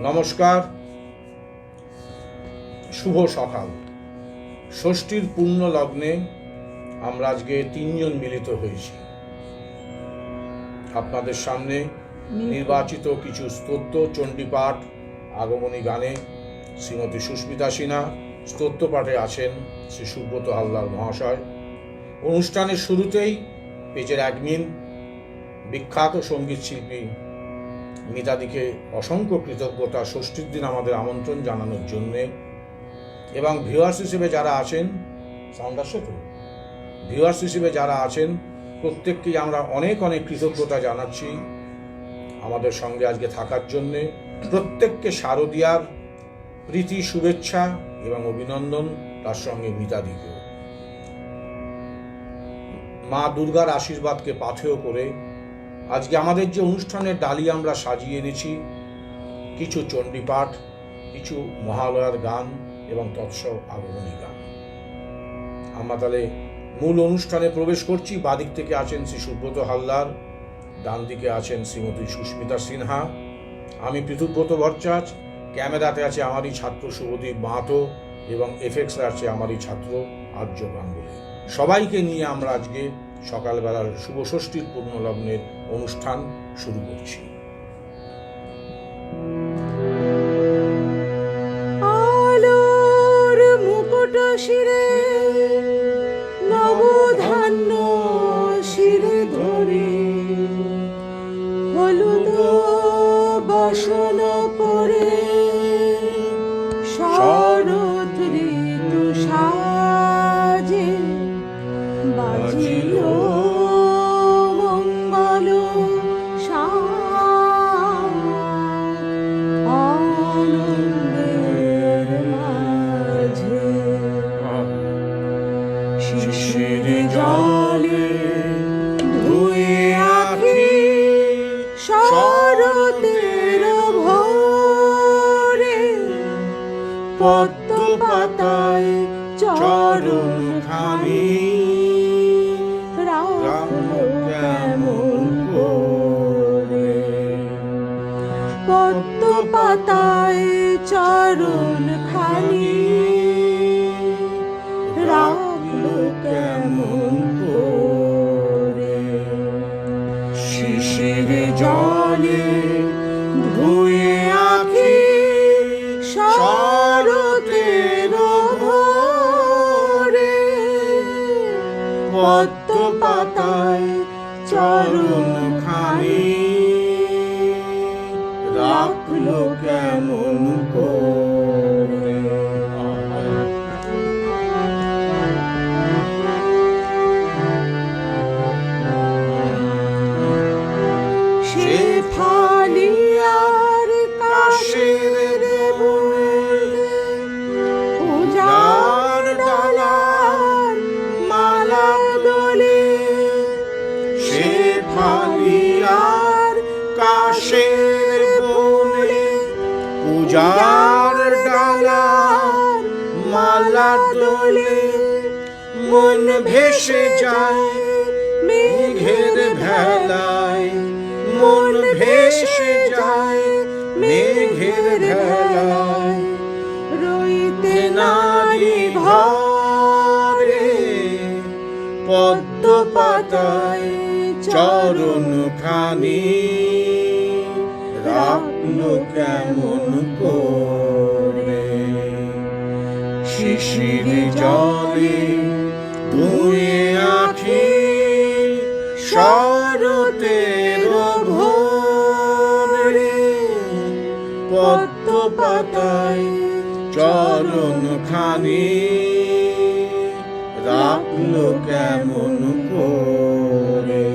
নমস্কার, শুভ সকাল। ষষ্ঠীর পূর্ণ লগ্নে আমরা আজকে তিনজন মিলিত হয়েছি। আপনাদের সামনে নির্বাচিত কিছু স্তোত্র, চণ্ডীপাঠ, আগমনী গানে শ্রীমতী সুস্মিতা সিনহা, স্তোত্র পাঠে আছেন শ্রী সুব্রত হালদার মহাশয়। অনুষ্ঠানের শুরুতেই পেজের অ্যাডমিন বিখ্যাত সঙ্গীত শিল্পী মিতাদিকে অসংখ্য কৃতজ্ঞতা ষষ্ঠীর দিন আমাদের আমন্ত্রণ জানানোর জন্যে, এবং ভিউয়ার্স হিসেবে যারা আছেন, সাউন্ড আসছে তো, ভিউয়ার্স হিসেবে যারা আছেন প্রত্যেককেই আমরা অনেক অনেক কৃতজ্ঞতা জানাচ্ছি আমাদের সঙ্গে আজকে থাকার জন্যে। প্রত্যেককে শারদীয়ার প্রীতি, শুভেচ্ছা এবং অভিনন্দন, তার সঙ্গে মিতাদিকেও। মা দুর্গার আশীর্বাদকে পাথেয় করে আজকে আমাদের যে অনুষ্ঠানের ডালি আমরা সাজিয়ে এনেছি, কিছু চণ্ডীপাঠ, কিছু মহালয়ার গান এবং তৎসব আগমনী গান। আমরা তাহলে মূল অনুষ্ঠানে প্রবেশ করছি। বাদিক থেকে আছেন শ্রী সুব্রত হালদার, ডান দিকে আছেন শ্রীমতী সুস্মিতা সিনহা, আমি পৃথুব্রত ভট্টাচার্য, ক্যামেরাতে আছে আমারই ছাত্র শুভদীপ মাহাতো এবং এফএক্সে আছে আমারই ছাত্র আর্য গাঙ্গুলি। সবাইকে নিয়ে আমরা আজকে সকালবেলার শুভ ষষ্ঠীর পূর্ণ লগ্নের অনুষ্ঠান শুরু করছি। আলোর মুকুট শিরে নবধান্য শিরে ধরে, হলুদ বসন পরে শরৎ ঋতু সাজে, বাজিল মঙ্গল আনন্দের মাঝে। শিশির জলে ধুয়ে আখি শরতের ভোরে, পদ্ম পাতায় চরণ খানি রাখলো কেমন করে। পদ্ম পাতায় চরণ খানি রাখলো কেমন করে। শিশির জলে ধুয়ে আখি শরতের ভোরে, পদ্ম পাতায় চরণ খানি রাখলো কেমন করে। সে ফালিয়ার কাশের বুনে পূজার ডালার মালা দোলে। সে ফালিয়ার কাশের বুনে পূজার ডালার মালা দোলে, মন ভেসে যায় মেঘের ভেলায়, মন ভেসে যায় মেঘের ভেলায়। রইতে নারী ঘরে পদ্ম পাতায় চরণ খানি রাখলো কেমন করে। শিশির জলে ধুয়ে আখি শরতের ভোরে, পদ্ম পাতায় চরণ খানি রাখলো কেমন করে।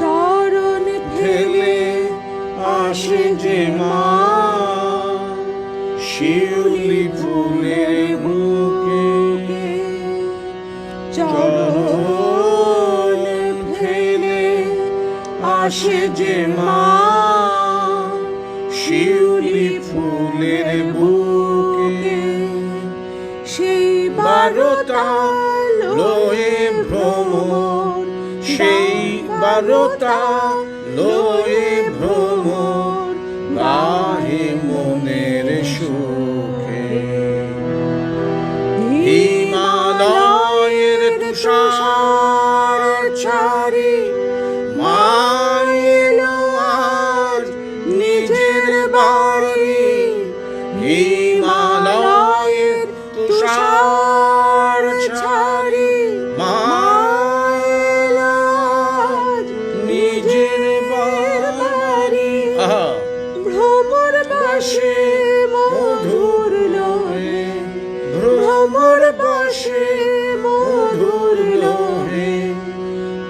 চরণ ফেলে আসে যে মা, শিউলি ফুলের বুকে। চরণ ফেলে আসে যে মা, শিউলি ফুলের বুকে। সেই বারোটা তারতা লয়ে ভ্রমর গাহে মনের সুখে। হিমালয়ের তুষার ছাড়ি মাইলো আজ নিজের বাড়ি। হিমালয়ের তুষার ছাড়ি মাইলো আজ নিজের বাড়ি। ভ্রমর বাসে মধুর লোহে, ভ্রমর বাসে মধুর লোহে,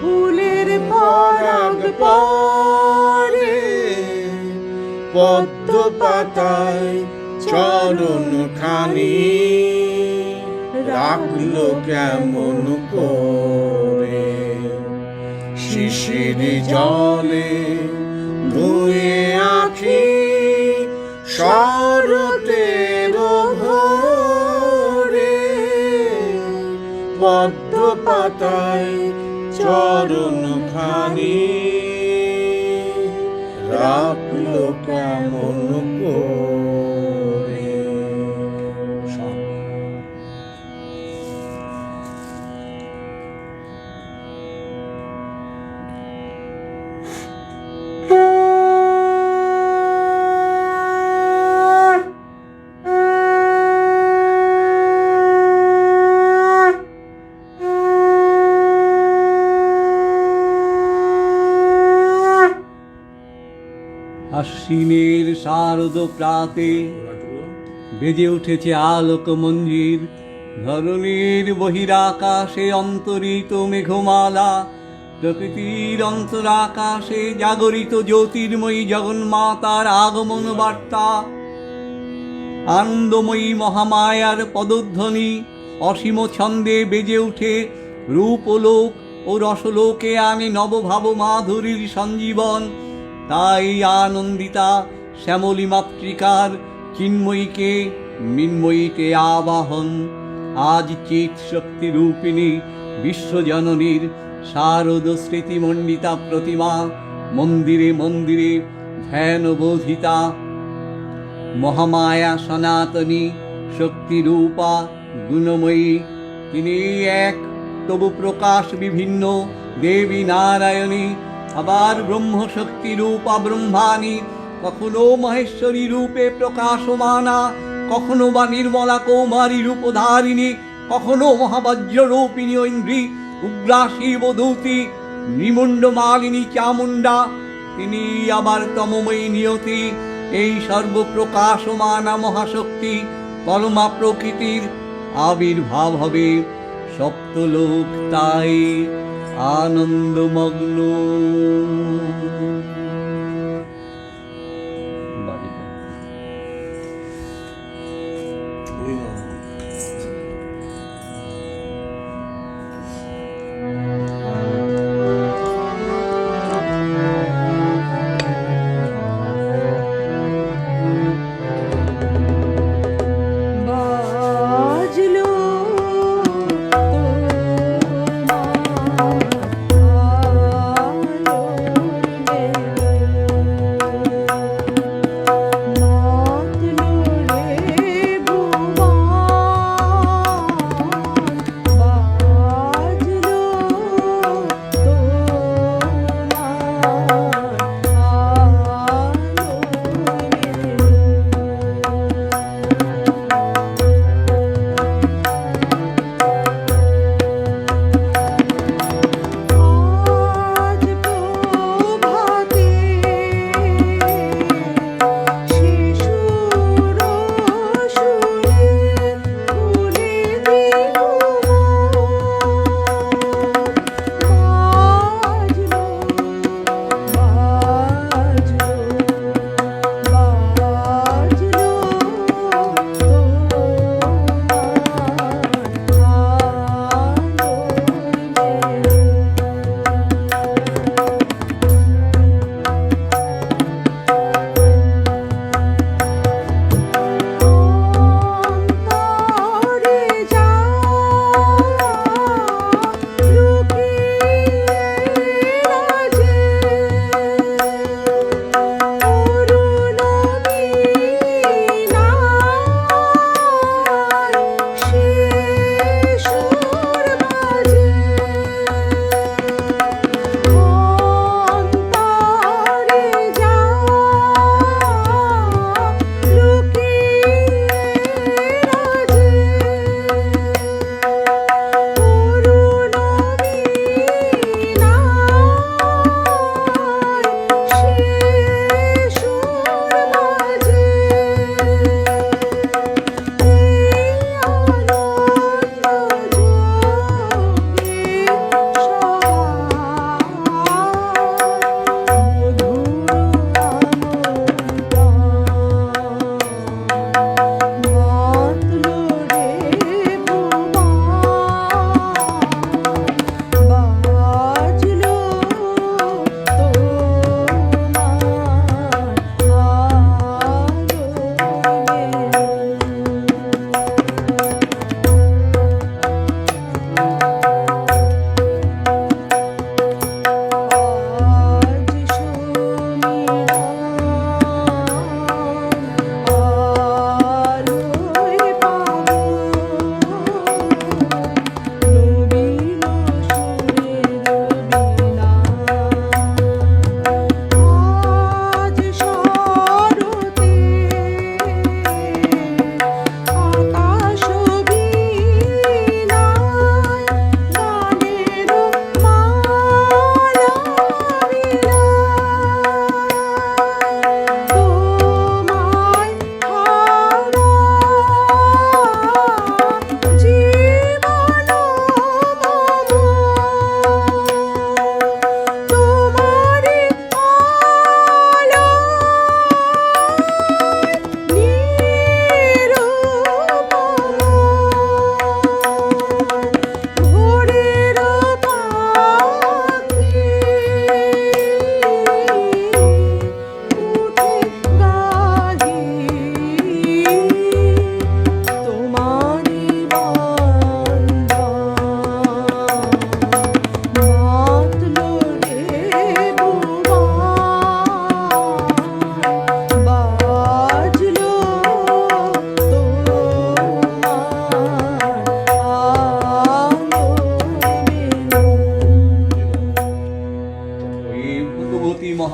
ফুলের পরাগ পরে পদ্ম পাতায় চরণ খানি রাখলো কেমন করে। শিশির জলে ধুয়ে আখি শরতের ভোরে, পদ্ম পাতায় চরণ খানি রাখলো কেমন করে। আশ্বিনের শারদ প্রাতে বেজে উঠেছে আলোক মঞ্জির। ধরণীর বহিরাকাশে অন্তরিত মেঘমালা, প্রকৃতির অন্তরাকাশে জাগরিত জ্যোতির্ময়ী জগন্মাতার আগমন বার্তা। আনন্দময়ী মহামায়ার পদধ্বনি অসীম ছন্দে বেজে উঠে রূপলোক ও রসলোকে আনে নবভাব মাধুরীর সঞ্জীবন। তাই আনন্দিতা শ্যামলী মাতৃকার চিন্ময়ীকে মিন্ময়ীতে আবাহন। আজ চিৎ শক্তি রূপিণী বিশ্বজননীর শারদ স্মৃতিমণ্ডিতা প্রতিমা মন্দিরে মন্দিরে ধ্যান বোধিতা। মহামায়া সনাতনী শক্তিরূপা গুণময়ী, তিনি এক তবু প্রকাশ বিভিন্ন। দেবী নারায়ণী, আবার ব্রহ্মশক্তি রূপা ব্রহ্মাণী, কখনো মহেশ্বরী রূপে প্রকাশমানা, কখনো বা নির্মলা কৌমারী রূপধারিণী, কখনো মহাবজ্র রূপিণী ঐন্দ্রী, উগ্রা শিবদূতী, নিমুণ্ড মালিনী চামুণ্ডা। তিনি আবার তমময়ী নিয়তি, এই সর্বপ্রকাশমানা মহাশক্তি পরমা প্রকৃতির আবির্ভাব হবে। সপ্তলোক তাই আনন্দমগ্ন। বাজলো তোমার আলোর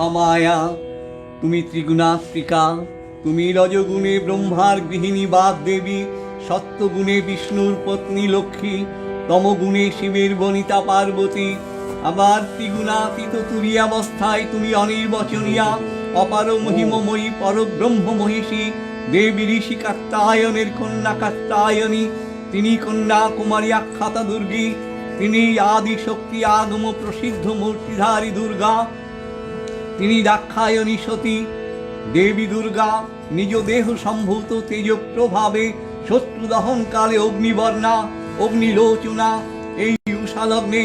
মহামায়া, তুমি ত্রিগুণাত্রিকা। তুমি রজগুণে ব্রহ্মার গৃহিণী বাগদেবী, সত্যগুণে বিষ্ণুর পত্নী লক্ষ্মী, তমগুণে শিবের বনিতা পার্বতী। আবার ত্রিগুণাতীত তুরীয়াবস্থায় তুমি অনির্বচনীয়া, অপার মহিমময়ী পরব্রহ্ম মহিষী, দেবী ঋষি কাত্যায়নের কন্যা কাত্যায়নী। তিনি কন্যা কুমারী আখ্যাতা দুর্গী, তিনি আদি শক্তি আগম প্রসিদ্ধ মূর্তিধারী দুর্গা। তিনি দাক্ষায়ণী সতী। দেবী দুর্গা নিজ দেহ সম্ভূত তেজ প্রভাবে শত্রু দহনকালে অগ্নিবর্ণা, অগ্নিলোচনা। এই উষালগ্নে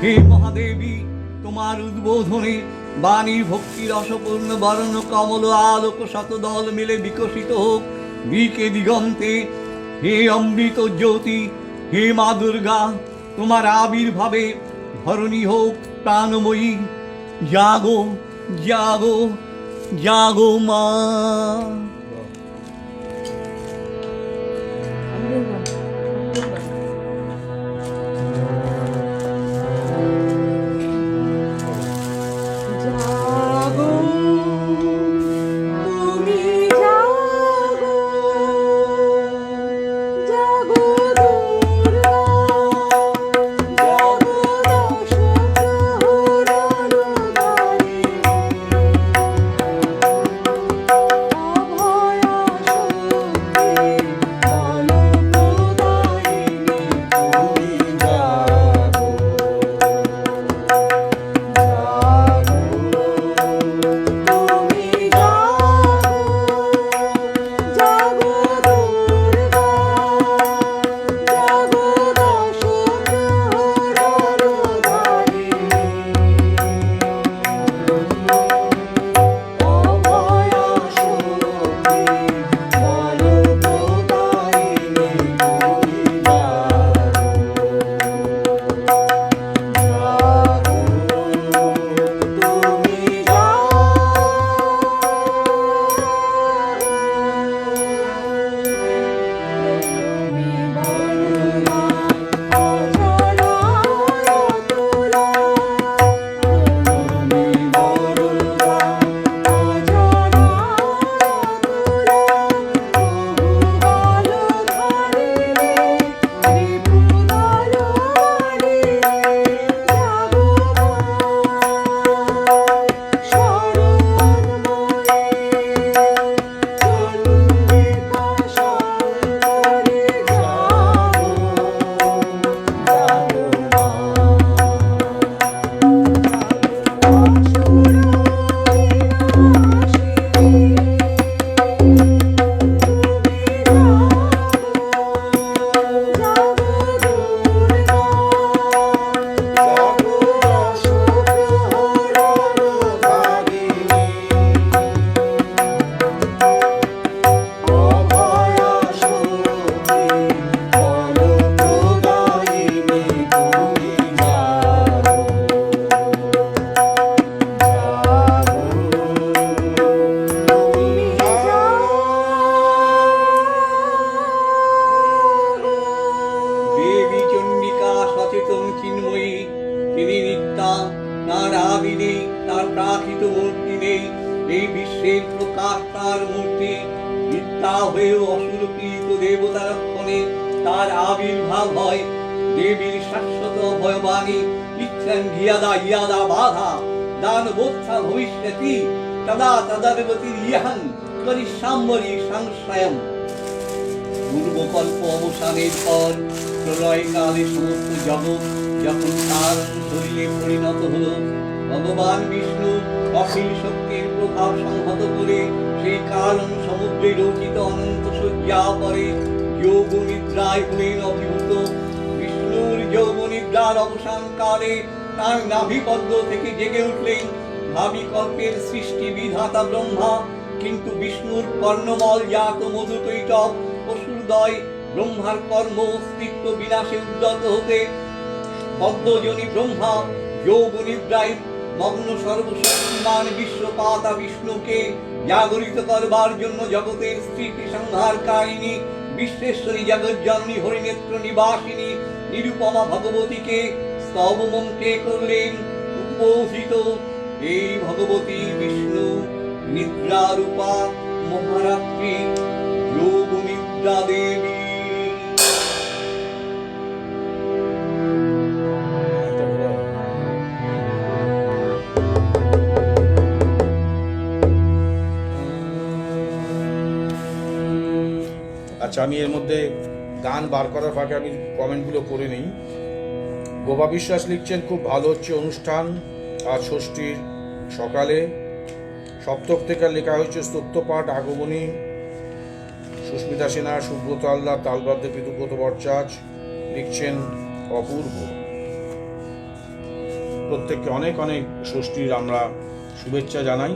হে মহাদেবী, তোমার উদ্বোধনে বাণীর ভক্তি রসপূর্ণ বরণ কমল আলোক শতদল মিলে বিকশিত হোক দিকে দিগন্তে। হে অমৃত জ্যোতি, হে মা দুর্গা, তোমার আবির্ভাবে ধরণী হোক প্রাণময়ী। জাগো জাগো জাগো মা। জাগো তুমি জাগো, জাগো দুর্গা, জাগো দশ প্রহরার দ্বারে। অভয়া শক্তি বলপ্রদায়িনী তুমি জাগো, তুমি জাগো, জাগো দুর্গা, জাগো দশ প্রহরার দ্বারে। অভয়া শক্তি বলপ্রদায়িনী তুমি দেবী চণ্ডিকা সচেতন চিন্ময়ী, তিনি নিত্যা, তার আদি নেই, তার প্রাকৃত মূর্তি নেই। এই বিশ্বের প্রকাশ তার মূর্তি। নিত্যা হয়েও অসুরকৃত দেবতা রক্ষণে তার আবির্ভাব হয়। দেবীর শাশ্বত ভয়বাণী ইচ্ছান ঘিয়াদা ইয়াদা বাধা দানবোত্থা ভবিষ্যতি তদা তদর্বতী ইহং করিষ্যাম্বরী সংশয়ম। পূর্বকল্প অবসানের পর প্রলয়কালে সমস্ত জগৎ যখন কারণ শরীরে পরিণত হল, ভগবান বিষ্ণু অখিল শক্তির প্রভাব সংহত করে সেই কারণ সমুদ্রে রচিত অনন্ত শয্যা পরে যোগ নিদ্রায় হলেন অভিভূত। বিষ্ণুর যোগ নিদ্রার অবসান কালে তার নাভিপদ্ম থেকে জেগে উঠলেন ভাবিকল্পের সৃষ্টি বিধাতা ব্রহ্মা। কিন্তু বিষ্ণুর কর্ণমল জাত মধুকৈটব অসুরদয় ব্রহ্মার কর্ম অস্তিত্ব বিনাশে উদ্যত হতে পদ্মজনী ব্রহ্মা যোগ নিদ্রায় মগ্ন সর্বশক্তিমান বিশ্বপাতা বিষ্ণুকে জাগরিত করবার জন্য জগতের স্থিতি সংহারকারিণী বিশ্বেশ্বরী জগজ্জননী হরিনেত্র নিবাসিনী নিরুপমা ভগবতীকে স্তবমন্ত্রে করলেন উদ্বোধিত। এই ভগবতী বিষ্ণু নিদ্রারূপা মহারাত্রি যোগ নিদ্রা দেবী। আচ্ছা, আমি এর মধ্যে গান বার করার ফাঁকে আমি কমেন্টগুলো করে নিই। গোপা বিশ্বাস লিখছেন, খুব ভালো হচ্ছে অনুষ্ঠান। আজ ষষ্ঠীর সকালে সপ্তক থেকে লেখা হয়েছে স্তোত্রপাঠ আগমনী। সুস্মিতা সিনহা, সুব্রত আল্লাহ, তালবাদ্যে পিতুব্রত ভট্টাচার্য লিখছেন অপূর্ব। প্রত্যেককে অনেক অনেক ষষ্ঠীর আমরা শুভেচ্ছা জানাই।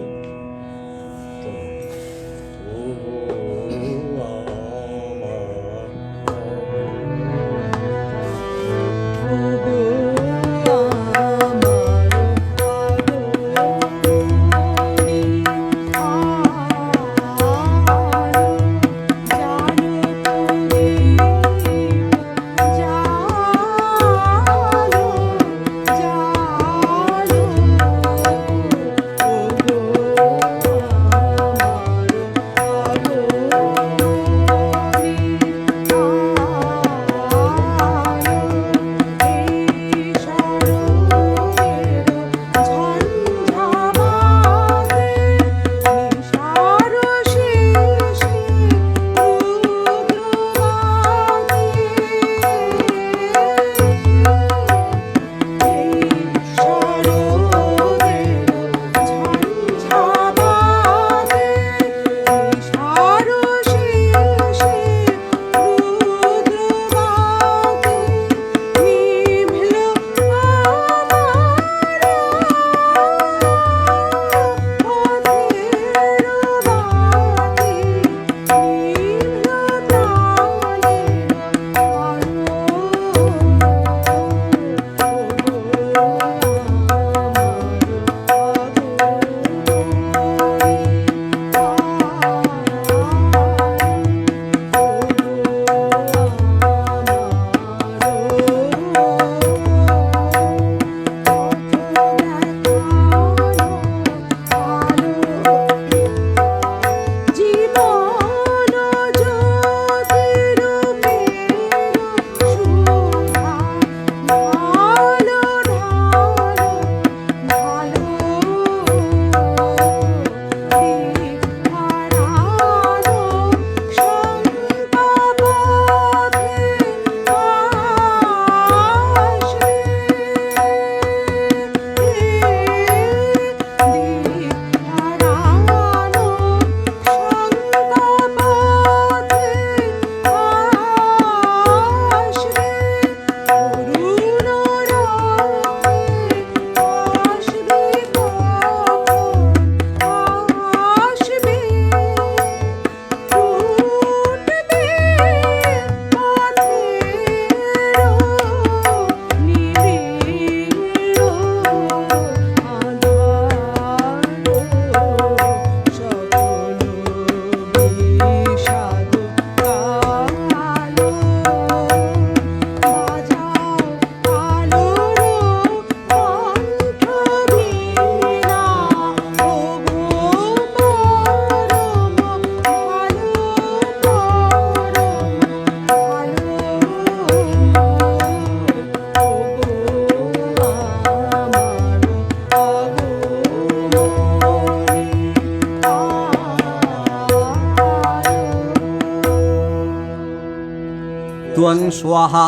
त्वं स्वाहा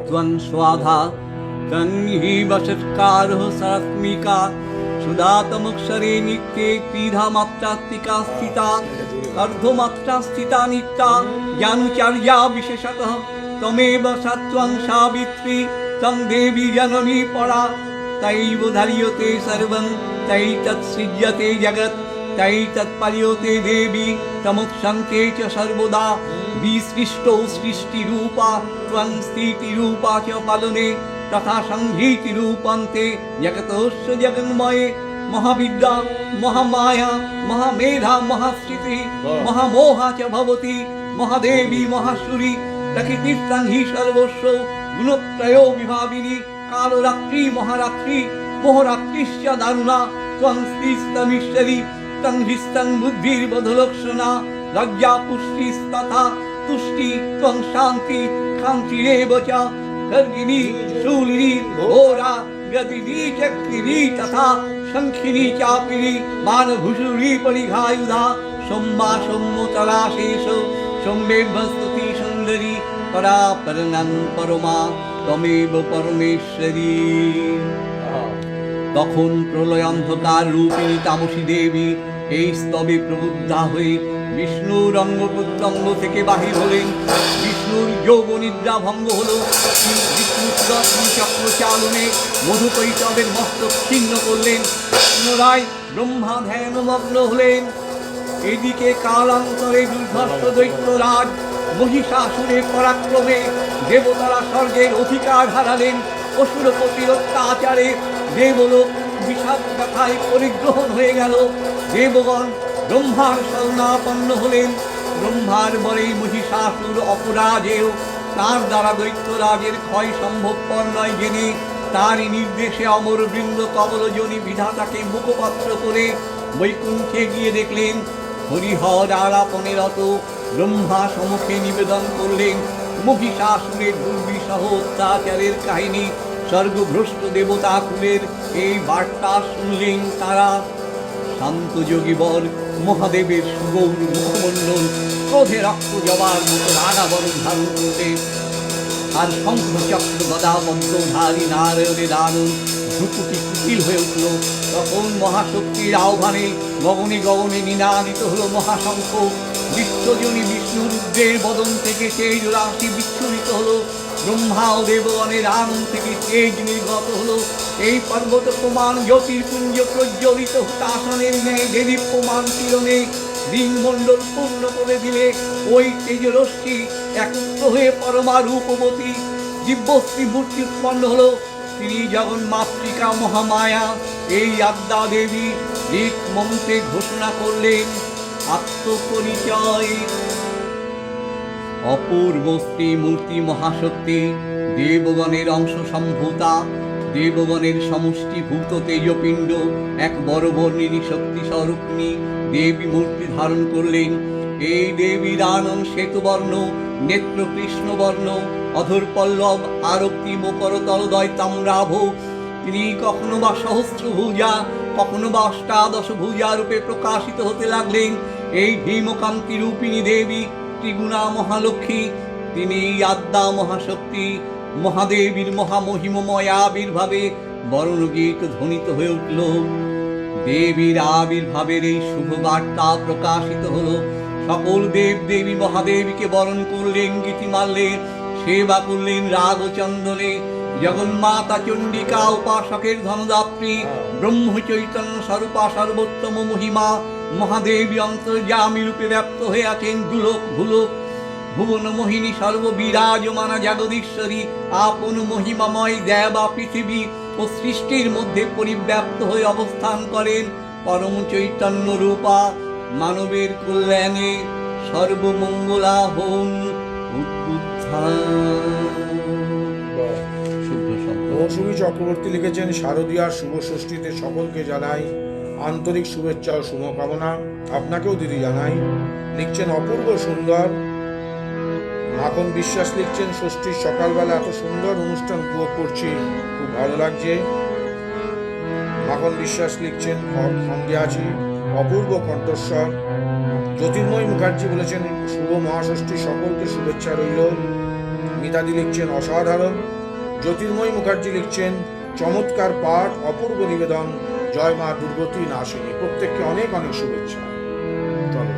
त्वं स्वाधा तन्निः वषट्कारः सात्मिका सुदातमक्षरे नित्ये त्रिधा मात्रात्मिका स्थिता अर्धमात्रा स्थिता नित्या ज्ञानुचार्या विशेषतः त्वमेव सत्त्वं सावित्री त्वं देवी जननी परा तैव धार्यते सर्वं तैतत्सृज्यते जगत् तैतत्पर्यते देवी तमुत्सन्ते च सर्वदा विसृष्टो सृष्टिरूपा त्वं स्थितिरूपा च पालने तथा संहीतिरूपन्ते जगतोस्य जगन्मये महाविद्या महामाया महामेधा महास्थितिः महामोहा च भवति महादेवी महासुरी प्रकृतिस्तं हि सर्वस्व गुणत्रयो विभाविनी कालरात्रि महारात्रि मोहरात्रिश्च दारुणा ত্বং স্থিস্তমিশ্বরী তং হৃস্তং বুদ্ধির্বোধলক্ষণা লজ্জা পুষ্টিস্তথা তুষ্টি ত্বং শান্তি শান্তিরেব চ गर्गिनी शूलिनी घोरा गदिनी चक्रिनी तथा शंखिनी चापिनी मानभूषुरी परिघायुधा सोम्मा सोम्मोतरा शेष सोम्मेभस्तुति सुंदरी परा परनं परमा तमेव परमेश्वरी। তখন প্রলয় অন্ধকার রূপিণী তামসী দেবী এই স্তবে প্রবুদ্ধা হয়ে বিষ্ণুর অঙ্গ প্রত্যঙ্গ থেকে বাহির হলেন। বিষ্ণুর যোগ নিদ্রা ভঙ্গ হলো। বিষ্ণু সুদর্শন চক্র চালনে মধুকৈটবের মস্তক ছিন্ন করলেন। পুনরায় ব্রহ্মা ধ্যানমগ্ন হলেন। এদিকে কালান্তরে দুর্ধর্ষ দৈত্যরাজ মহিষাসুরের পরাক্রমে দেবতারা স্বর্গের অধিকার হারালেন। অসুরপতির অত্যাচারে দেবলোক বিষাদ ব্যথায় পরিগ্রহণ হয়ে গেল। দেবগণ ব্রহ্মার শরণাপন্ন হলেন। ব্রহ্মার বরে মহিষাসুর অপরাজেয় তার দ্বারা দৈত্যরাজের ক্ষয় সম্ভবপর নয় জেনে তারই নির্দেশে অমরবৃন্দ কমলজনী বিধাতাকে মুখপাত্র করে বৈকুণ্ঠে গিয়ে দেখলেন হরিহর আলাপনে রত। ব্রহ্মা সম্মুখে নিবেদন করলেন মহিষাসুরের দুর্বিষহ অত্যাচারের কাহিনী। স্বর্গভ্রষ্ট দেবতা কুলের এই বার্তা শুনলেন তারা। শান্ত যোগীবর মহাদেবের সুগৌর মুখমণ্ডল ক্রোধে রক্ত জবার মতো রাগাবরণ ধারণ করলেন। আর শঙ্খ চক্র গদা পদ্মধারী নারায়ণের দারুণ ভ্রুকুটি কুটিল হয়ে উঠল। তখন মহাশক্তির আহ্বানে গগনে গগনে নিনাদিত হলো মহাশঙ্খ। বিশ্বজনী বিষ্ণু রুদ্রের বদন থেকে তেজ রাশি বিচ্ছুরিত হলো। ব্রহ্মা ও দেবগণের আনন্দ থেকে তেজ নির্গত হলো। এই পর্বত প্রমাণ জ্যোতির্পুঞ্জ প্রজ্বলিত হুতাসনের ন্যায় দেদীপ্যমান কিরণে দিনমণ্ডল পূর্ণ করে দিলে ওই তেজরশ্মি একত্র হয়ে পরমা রূপবতী দিব্যশ্রী মূর্তি উৎপন্ন হলো। তিনি জগন্মাতৃকা মহামায়া এই আদ্যা দেবী ঋক মন্ত্রে ঘোষণা করলেন আত্মপরিচয়। অপূর্ব স্ত্রী মূর্তি মহাশক্তি দেবগণের অংশ সম্ভূতা, দেবগণের সমষ্টিভূত তেজপিণ্ড এক বড় বর্ণিনী শক্তি স্বরূপিণী দেবী মূর্তি ধারণ করলেন। এই দেবীর আনন শ্বেতবর্ণ, নেত্র কৃষ্ণবর্ণ, অধর পল্লব আরক্তি মকর তলদয় তাম্রাভ। তিনি কখনো বা সহস্রভুজা, কখনো বা অষ্টাদশ ভুজা রূপে প্রকাশিত হতে লাগলেন। এই ভীমকান্তি রূপিণী দেবী ত্রিগুণা মহালক্ষ্মী, তিনি আদ্যা মহাশক্তি। মহাদেবীর মহামহিমময় আবির্ভাবে বর্ণগীত ধ্বনিত হয়ে উঠল। দেবীর আবির্ভাবের এই শুভ বার্তা প্রকাশিত হলো। সকল দেব দেবী মহাদেবীকে বরণ করলেন, গীতি মারলেন, সেবা করলেন রাগ চন্দনে। জগন্মাতা চণ্ডিকা উপাসকের ধনদাত্রী, ব্রহ্ম চৈতন্য স্বরূপা সর্বোত্তম মহিমা মহাদেবী অন্তর্যামী রূপে ব্যক্ত হয়ে আছেন দুলোক ভুলোক। ভুবন মোহিনী সর্ববিরাজমানা জগদীশ্বরী আপন মহিমাময় দেবা পৃথিবী ও সৃষ্টির মধ্যে পরিব্যাপ্ত হয়ে অবস্থান করেন। পরম চৈতন্য রূপা মানবের কল্যাণে সর্বমঙ্গলা হন মৌসুমী চক্রবর্তী লিখেছেন শারদীয়ার শুভ ষষ্ঠীতে সকলকে জানাই আন্তরিক শুভেচ্ছা ও শুভকামনা। আপনাকেও দিদি জানাই। লিখছেন অপূর্ব সুন্দর। মাখন বিশ্বাস লিখছেন ষষ্ঠীর সকালবেলা এত সুন্দর অনুষ্ঠান উপভোগ করছি, খুব ভালো লাগছে। মাখন বিশ্বাস লিখছেন সঙ্গে আছি, অপূর্ব কণ্ঠস্বর। জ্যোতির্ময় মুখার্জি বলেছেন শুভ মহাষষ্ঠী, সকলকে শুভেচ্ছা রইল। মিতাদি লিখছেন অসাধারণ। জ্যোতির্ময় মুখার্জি লিখছেন চমৎকার পাঠ, অপূর্ব নিবেদন, জয় মা দুর্গতি নাশিনী। প্রত্যেককে অনেক অনেক শুভেচ্ছা। চলো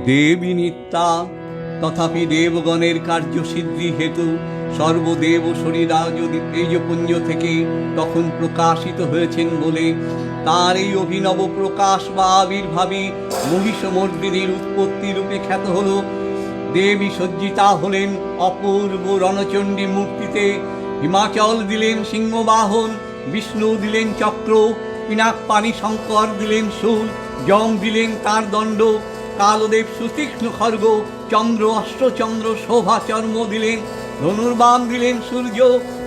দেবী নিত্যা, তথাপি দেবগণের কার্যসিদ্ধি হেতু সর্বদেব শরীরা যদি তেজপুঞ্জ থেকে তখন প্রকাশিত হয়েছেন বলে তার এই অভিনব প্রকাশ বা আবির্ভাবী মহিষমর্দিনীর উৎপত্তি রূপে খ্যাত হল। দেবী সজ্জিতা হলেন অপূর্ব রণচণ্ডী মূর্তিতে, হিমাচল দিলেন সিংহবাহন, বিষ্ণু দিলেন চক্র, পিনাকপাণি শঙ্কর দিলেন শূল, যম দিলেন তার দণ্ড, কালদেব সুতীক্ষ্ণ খর্গ, চন্দ্র অষ্টচন্দ্র শোভা চর্ম দিলেন, ধনুর্বাণ দিলেন সূর্য,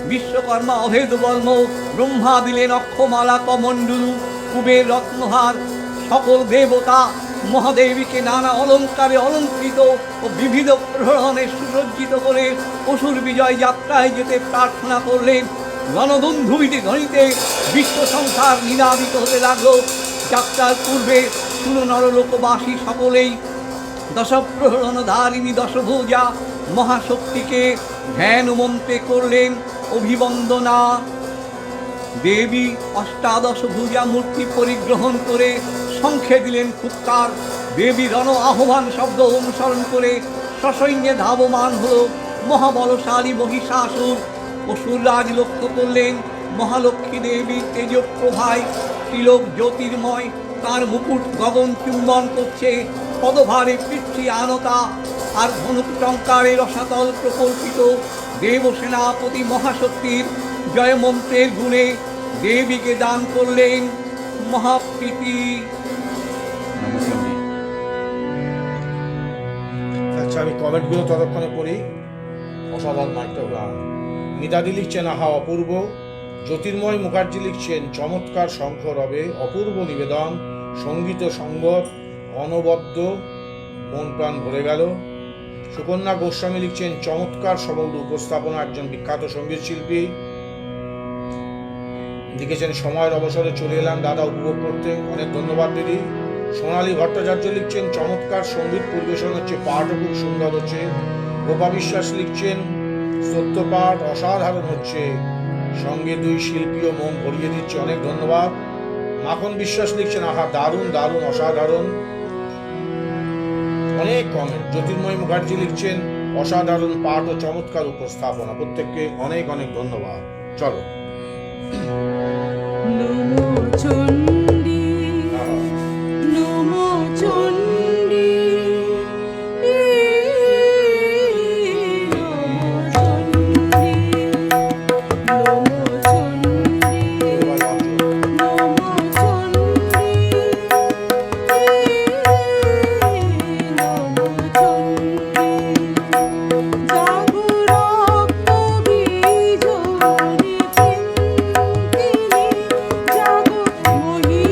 বিশ্বকর্মা অভেদ বর্ম, ব্রহ্মা দিলেন অক্ষমালা কমণ্ডলু, কুবের রত্নহার, সকল দেবতা মহাদেবীকে নানা অলঙ্কারে অলঙ্কৃত ও বিবিধ প্রহরণে সুসজ্জিত করে অসুর বিজয় যাত্রায় যেতে প্রার্থনা করলেন। গণধুন্ধুবিতে ধ্বনিতে বিশ্ব সংসার নিনাদিত হতে লাগলো। যাত্রার পূর্বে শুনো নরলোকবাসী সকলেই দশপ্রহরণধারিণী দশভুজা মহাশক্তিকে ধ্যান মন্ত্রে করলেন অভিবন্দনা। দেবী অষ্টাদশ ভুজা মূর্তি পরিগ্রহণ করে শঙ্খে দিলেন ফুৎকার। দেবী রণ আহ্বান শব্দ অনুসরণ করে সসৈন্যে ধাবমান হল মহাবলশালী মহিষাসুর। অসুররাজ লক্ষ্য করলেন মহালক্ষ্মী দেবীর তেজপ্রভায় তিলক জ্যোতির্ময়, তার মুকুট গগন চুম্বন করছে, পদভারে পৃথ্বী আনতা, আর ধনুক টঙ্কারে রসাতল প্রকল্পিত দেবসেনাপতি মহাশক্তির জয়মন্ত্রের গুণে দেবীকে দান করলেন মহাপ্রীতি। আচ্ছা, আমি কমেন্টগুলো ততক্ষণে পড়ি। অসাধারণ মাইকটা গান। মিতাদি লিখছেন আহা অপূর্ব। জ্যোতির্ময় মুখার্জি লিখছেন চমৎকার শঙ্খ রবে, অপূর্ব নিবেদন, সঙ্গীত সঙ্গত অনবদ্য, মন প্রাণ ভরে গেল। সুকন্যা গোস্বামী লিখছেন চমৎকার সমগ্র উপস্থাপনা, একজন বিখ্যাত সঙ্গীত শিল্পী। লিখেছেন সময়ের অবসরে চলে এলাম দাদা উপভোগ করতে, অনেক ধন্যবাদ দিদি। সোনালী ভট্টাচার্য লিখছেন চমৎকার সঙ্গীত পরিবেশন হচ্ছে, পাঠও খুব সুন্দর হচ্ছে। গোপা বিশ্বাস লিখছেন সত্যপাঠ অসাধারণ হচ্ছে, সঙ্গে দুই শিল্পীও মন ভরিয়ে দিচ্ছে, অনেক ধন্যবাদ। মাখন বিশ্বাস লিখছেন আহা দারুণ দারুণ অসাধারণ, অনেক কমেন্ট। জ্যোতির্ময় মুখার্জি লিখছেন অসাধারণ পাঠ ও চমৎকার উপস্থাপনা, প্রত্যেককে অনেক অনেক ধন্যবাদ। চলো নমো চণ্ডী নমো চণ্ডী নমো চণ্ডী নমো চণ্ডী নমো চণ্ডী নমো চণ্ডী জাগরক্ত বীজনে চিন্তিনি জাগ মহি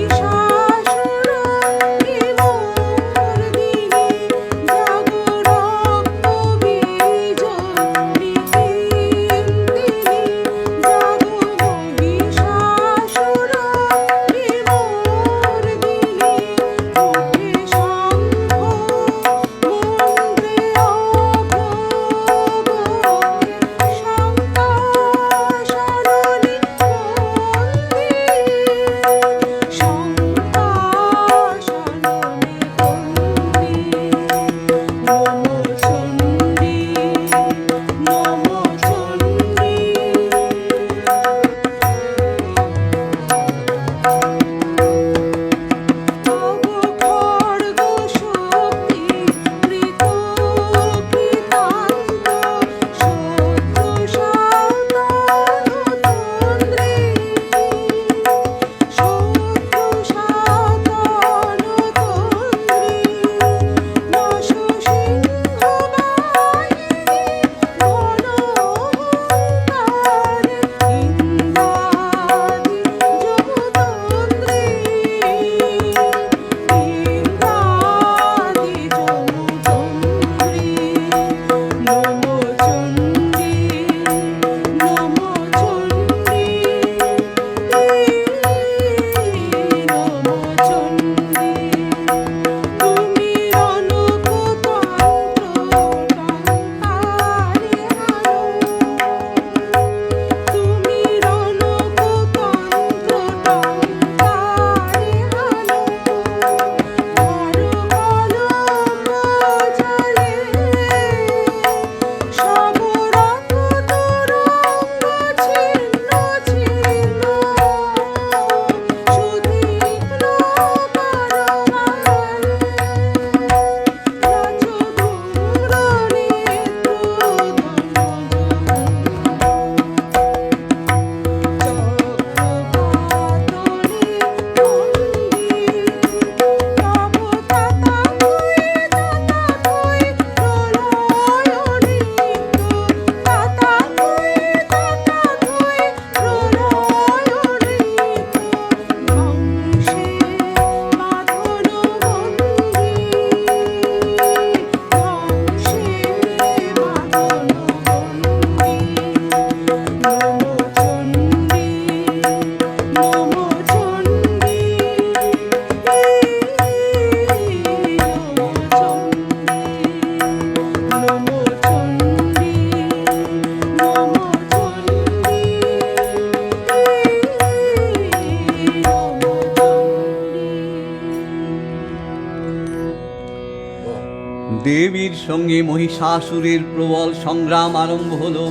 দেবীর সঙ্গে মহিষাসুরের প্রবল সংগ্রাম আরম্ভ হলো।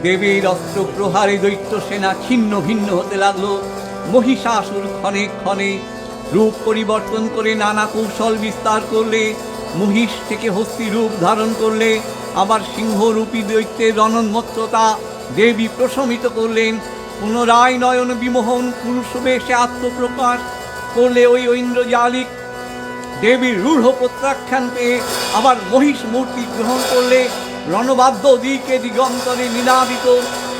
দেবীর অস্ত্র প্রহারে দৈত্য সেনা ছিন্ন ভিন্ন হতে লাগলো। মহিষাসুর ক্ষণে ক্ষণে রূপ পরিবর্তন করে নানা কৌশল বিস্তার করলে। মহিষ থেকে হস্তি রূপ ধারণ করলে, আবার সিংহরূপী দৈত্যের রণোন্মত্ততা দেবী প্রশমিত করলেন। পুনরায় নয়ন বিমোহন পুরুষ বেশে আত্মপ্রকাশ করলে ওই ঐন্দ্রজালিক দেবীর রূঢ় প্রত্যাখ্যান পেয়ে আবার মহিষ মূর্তি গ্রহণ করলে। রণবাদ্য দিকে দিগন্তরে নিনাদিত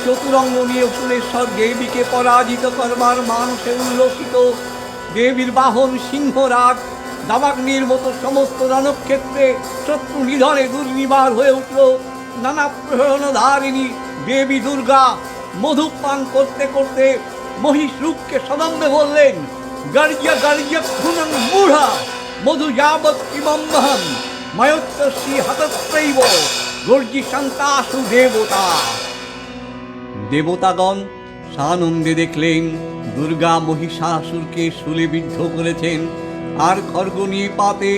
চতুরঙ্গ নিয়ে অসুরেশ্বর দেবীকে পরাজিত করবার মানসে উল্লসিত। দেবীর বাহন সিংহরাজ দাবাগ্নির মতো সমস্ত রণক্ষেত্রে শত্রু নিধনে দুর্নিবার হয়ে উঠল। নানা প্রহরণধারিণী দেবী দুর্গা মধু পান করতে করতে মহিষ রূপকে সদম্বে বললেন, গর্জ্য গর্জ্য খুনং মূঢ়া মধু যাবৎ কিমম্বহম ময়োত্তশ্রী হতত্রৈব গর্জি সন্তাসু দেবতা। দেবতাগণ সানন্দে দেখলেন দুর্গা মহিষাসুরকে শূলে বিদ্ধ করেছেন, আর খড়গ নিয়ে পাতে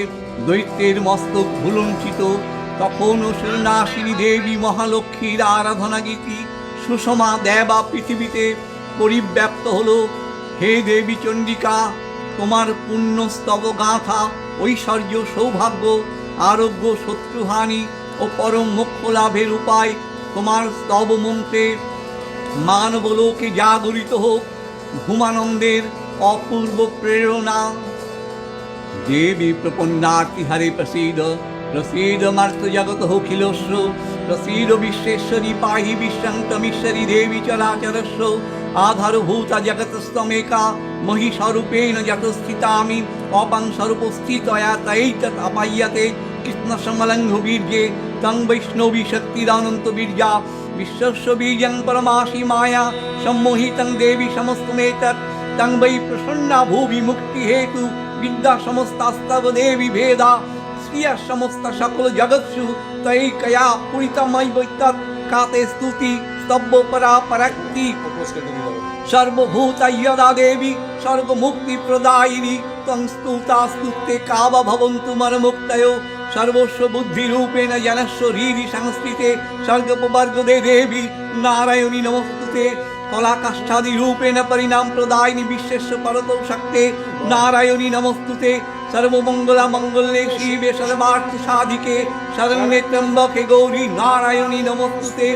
দৈত্যের মস্তক ভুলুণ্ঠিত। তখন অসুরনাশিনী দেবী মহালক্ষ্মীর আরাধনা গীতি সুষমা দেবা পৃথিবীতে পরিব্যাপ্ত হল। হে দেবী চণ্ডিকা, তোমার পুণ্য স্তব গাঁথা, ঐশ্বর্য, সৌভাগ্য, আরোগ্য, শত্রুহানি ও পরম মোক্ষ লাভের উপায় তোমার স্তব মন্ত্রে মানবলোকে জাগরিত হোক। ঘুমানন্দের অপূর্ব প্রেরণা। দেবী প্রপন্নার্তিহারে প্রসীদ প্রসীদ মার্ত জগত অখিলস্য প্রসীদ বিশ্বেশ্বরী পাহি বিশ্বন্তমীশ্বরী দেবী চরাচরস্য আধারভূতা জগতস্তমেকা মহিস্বরূপেণ যতস্থিতামি অপাং স্বরূপস্থিতয়া তৈতৎ অপায়্যতে কৃষ্ণ সমলঙ্ঘ বীর্যে তং বৈষ্ণবী শক্তিদানন্ত বীর্যা বিশ্বস্য বীর্যং পরমাসি মায়া সম্মোহিতং দেবী সমস্তমেতৎ তং বৈ প্রসন্না ভুবি মুক্তি হেতু বিদ্যা সমস্তাস্তব দেবী ভেদা শ্রিয়া সমস্ত সকল জগৎসু তৈকয়া পুরিতময় বৈতৎ কাতে স্তুতি স্তব্য পরা পরাক্তি সর্বভূতা ইয়দা দেবী সর্বমুক্তি প্রদায়িনী ত্বং স্তুতা স্তুতে কাবা ভবন্তু মরমুক্তয়ো সর্বস্ব বুদ্ধি রূপেণ জনস্ব হৃদি সংস্থিতে স্বর্গোপবর্গদে দেবী নারায়ণী নমস্তুতে কলাকাষ্ঠাদি রূপেণ পরিণাম প্রদায়িনী বিশ্বেশ্ব পরতো শক্তে নারায়ণী নমস্তুতে সর্বমঙ্গলা মঙ্গলে শিবে সর্বার্থ সাধিকে শরণ্যে ত্র্যম্বকে গৌরী নারায়ণী নমস্তুতে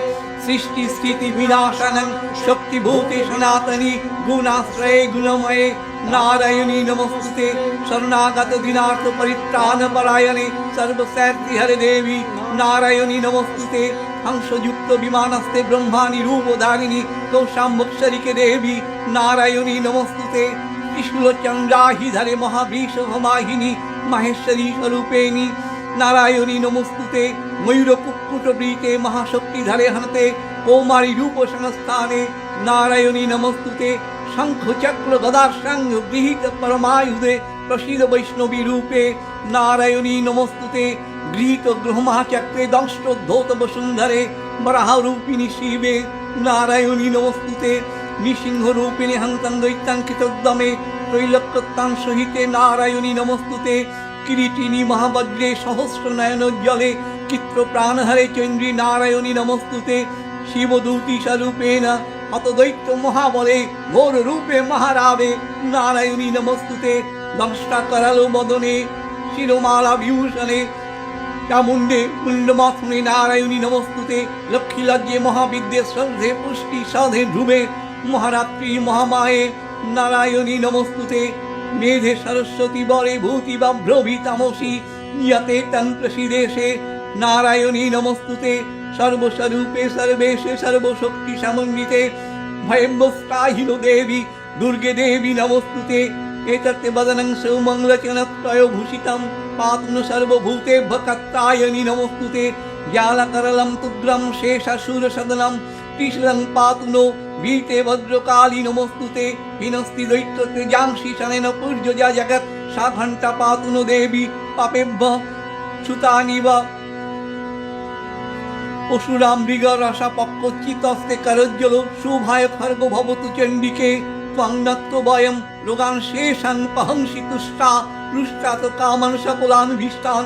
সৃষ্টি স্থিতি বিনাশনং শক্তিভূতে সনাতনী গুণাশ্রয়ে গুণময়ে নারায়ণী নমস্তুতে শরণাগত দিনার্থ পরিত্রাণ পরায়ণে সর্বস্যার্থি হরে দেবী নারায়ণী নমস্তুতে হংসযুক্ত বিমানস্তে ব্রহ্মাণি রূপধারিণী কৌশাম্বক্ষরিকে দেবী নারায়ণী নমস্তুতে ত্রিশূলচন্দ্রাহিধরে মহাবৃষভমাহিনী মাহেশ্বরী স্বরূপেণী নারায়ণী নমস্তুতে ময়ূরকুক্কুটবৃতে মহাশক্তিধরে হনতে কৌমারী রূপ সংস্থানে নারায়ণী নমস্তুতে শঙ্খচক্র গদাসঙ্গ গৃহীত পরমায়ুধে প্রসীদ বৈষ্ণবী রূপে নারায়ণী নমস্তুতে গৃহীত গ্রহমাচক্রে দংষ্টোদ্ধৌত বসুন্ধরে বরাহরূপিণী শিবে নারায়ণী নমস্তুতে নৃসিংহরূপিণী হন্তং দৈত্যাং কৃতোদ্যমে ত্রৈলোক্যত্যাং সহিতে নারায়ণী নমস্তুতে কিরীটিনী মহাবজ্রে সহস্র নয়নোজ্জ্বলে চিত্র প্রাণহরে চন্দ্রী নারায়ণী নমস্তুতে শিবদূতি স্বরূপেণ হতদৈত্য মহাবলে ঘোর রূপে মহারাবে নারায়ণী নমস্তুতে দংষ্টা করালো বদনে শিরোমালা বিভূষণে চামুণ্ডে মুণ্ডমাথনে নারায়ণী নমস্তুতে লক্ষ্মী লজ্জে মহাবিদ্যে শ্রদ্ধে পুষ্টি সাধে ধ্রুবে মহারাত্রি মহামায়ে নারায়ণী নমস্তুতে মেধে সরস্বতী বরে ভূতি বা ভ্রভি তামসী নিয়তে তন্ত্রশিদেশে নারায়ণী নমস্তুতে সর্বস্বরূপে সর্বেশে সর্বশক্তি সমন্বিতে ভয়ম্বস্তাহিন দেবী দুর্গে দেবী নমস্তুতে एतत् वदनं सौमङ्गलचनत्रयभूषितं पातुं सर्वभूतेभ्यः कत्तायनि नमोस्तुते ज्ञानकरलं तुग्रं शेषासुरसदनं त्रिशूलं पातु नो वीते भद्रकाली नमोस्तुते हिनस्ति दैत्यतेजांसि शनेन पूज्यजा जगत् सा घण्टा पातु नो देवी पापेभ्यः च्युतानिव অসুরাম মৃগরসা পক্ষচিতস্তে করজ্জল শুভায় খর্গ ভবতু চণ্ডিকে ত্বং নত্ত বয়ম রোগান শেষাং পহংসি তুষ্টা পৃষ্ঠাত কামান সকলান ভীষ্টান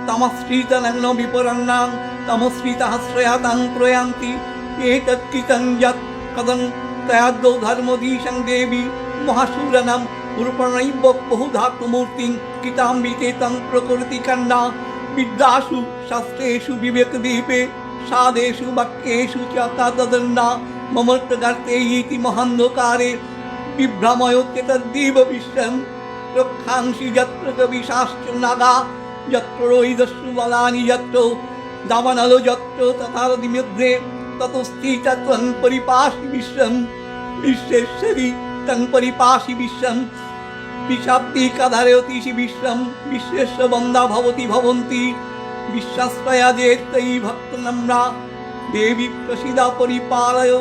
तमश्रीतनं न विपरन्नां तमश्रितहस्रयातां प्रयान्ति एतत्कृतं यत् कदं तयाद्गौ धर्मदीशं देवी महाशूरनं रूपणैव बहुधातुमूर्तिं किताम्बिते तं प्रकृतिकन्ना विद्यासु शास्त्रेषु विवेकदीपे सादेषु वाक्येषु च तदन्ना ममर्तगर्ते इति महान्धकारे बिभ्रमयोत्येतद्दिव विश्वं रक्षांसि यत्र कविशाश्च नागा यत्र रोहिदस्सु बलानि यत्र दावनलो यत्र तथा दिमध्ये ततोस्थित त्वं परिपासि विश्वं विश्वेश्वरि तं परिपासि विश्वं विशाब्दिकाधारयतीसि विश्वं विश्वेश्व वन्दा भवति भवन्ति विश्वास्त्रया जेत्तयि भक्तनम्रा देवी प्रसीदा परिपालय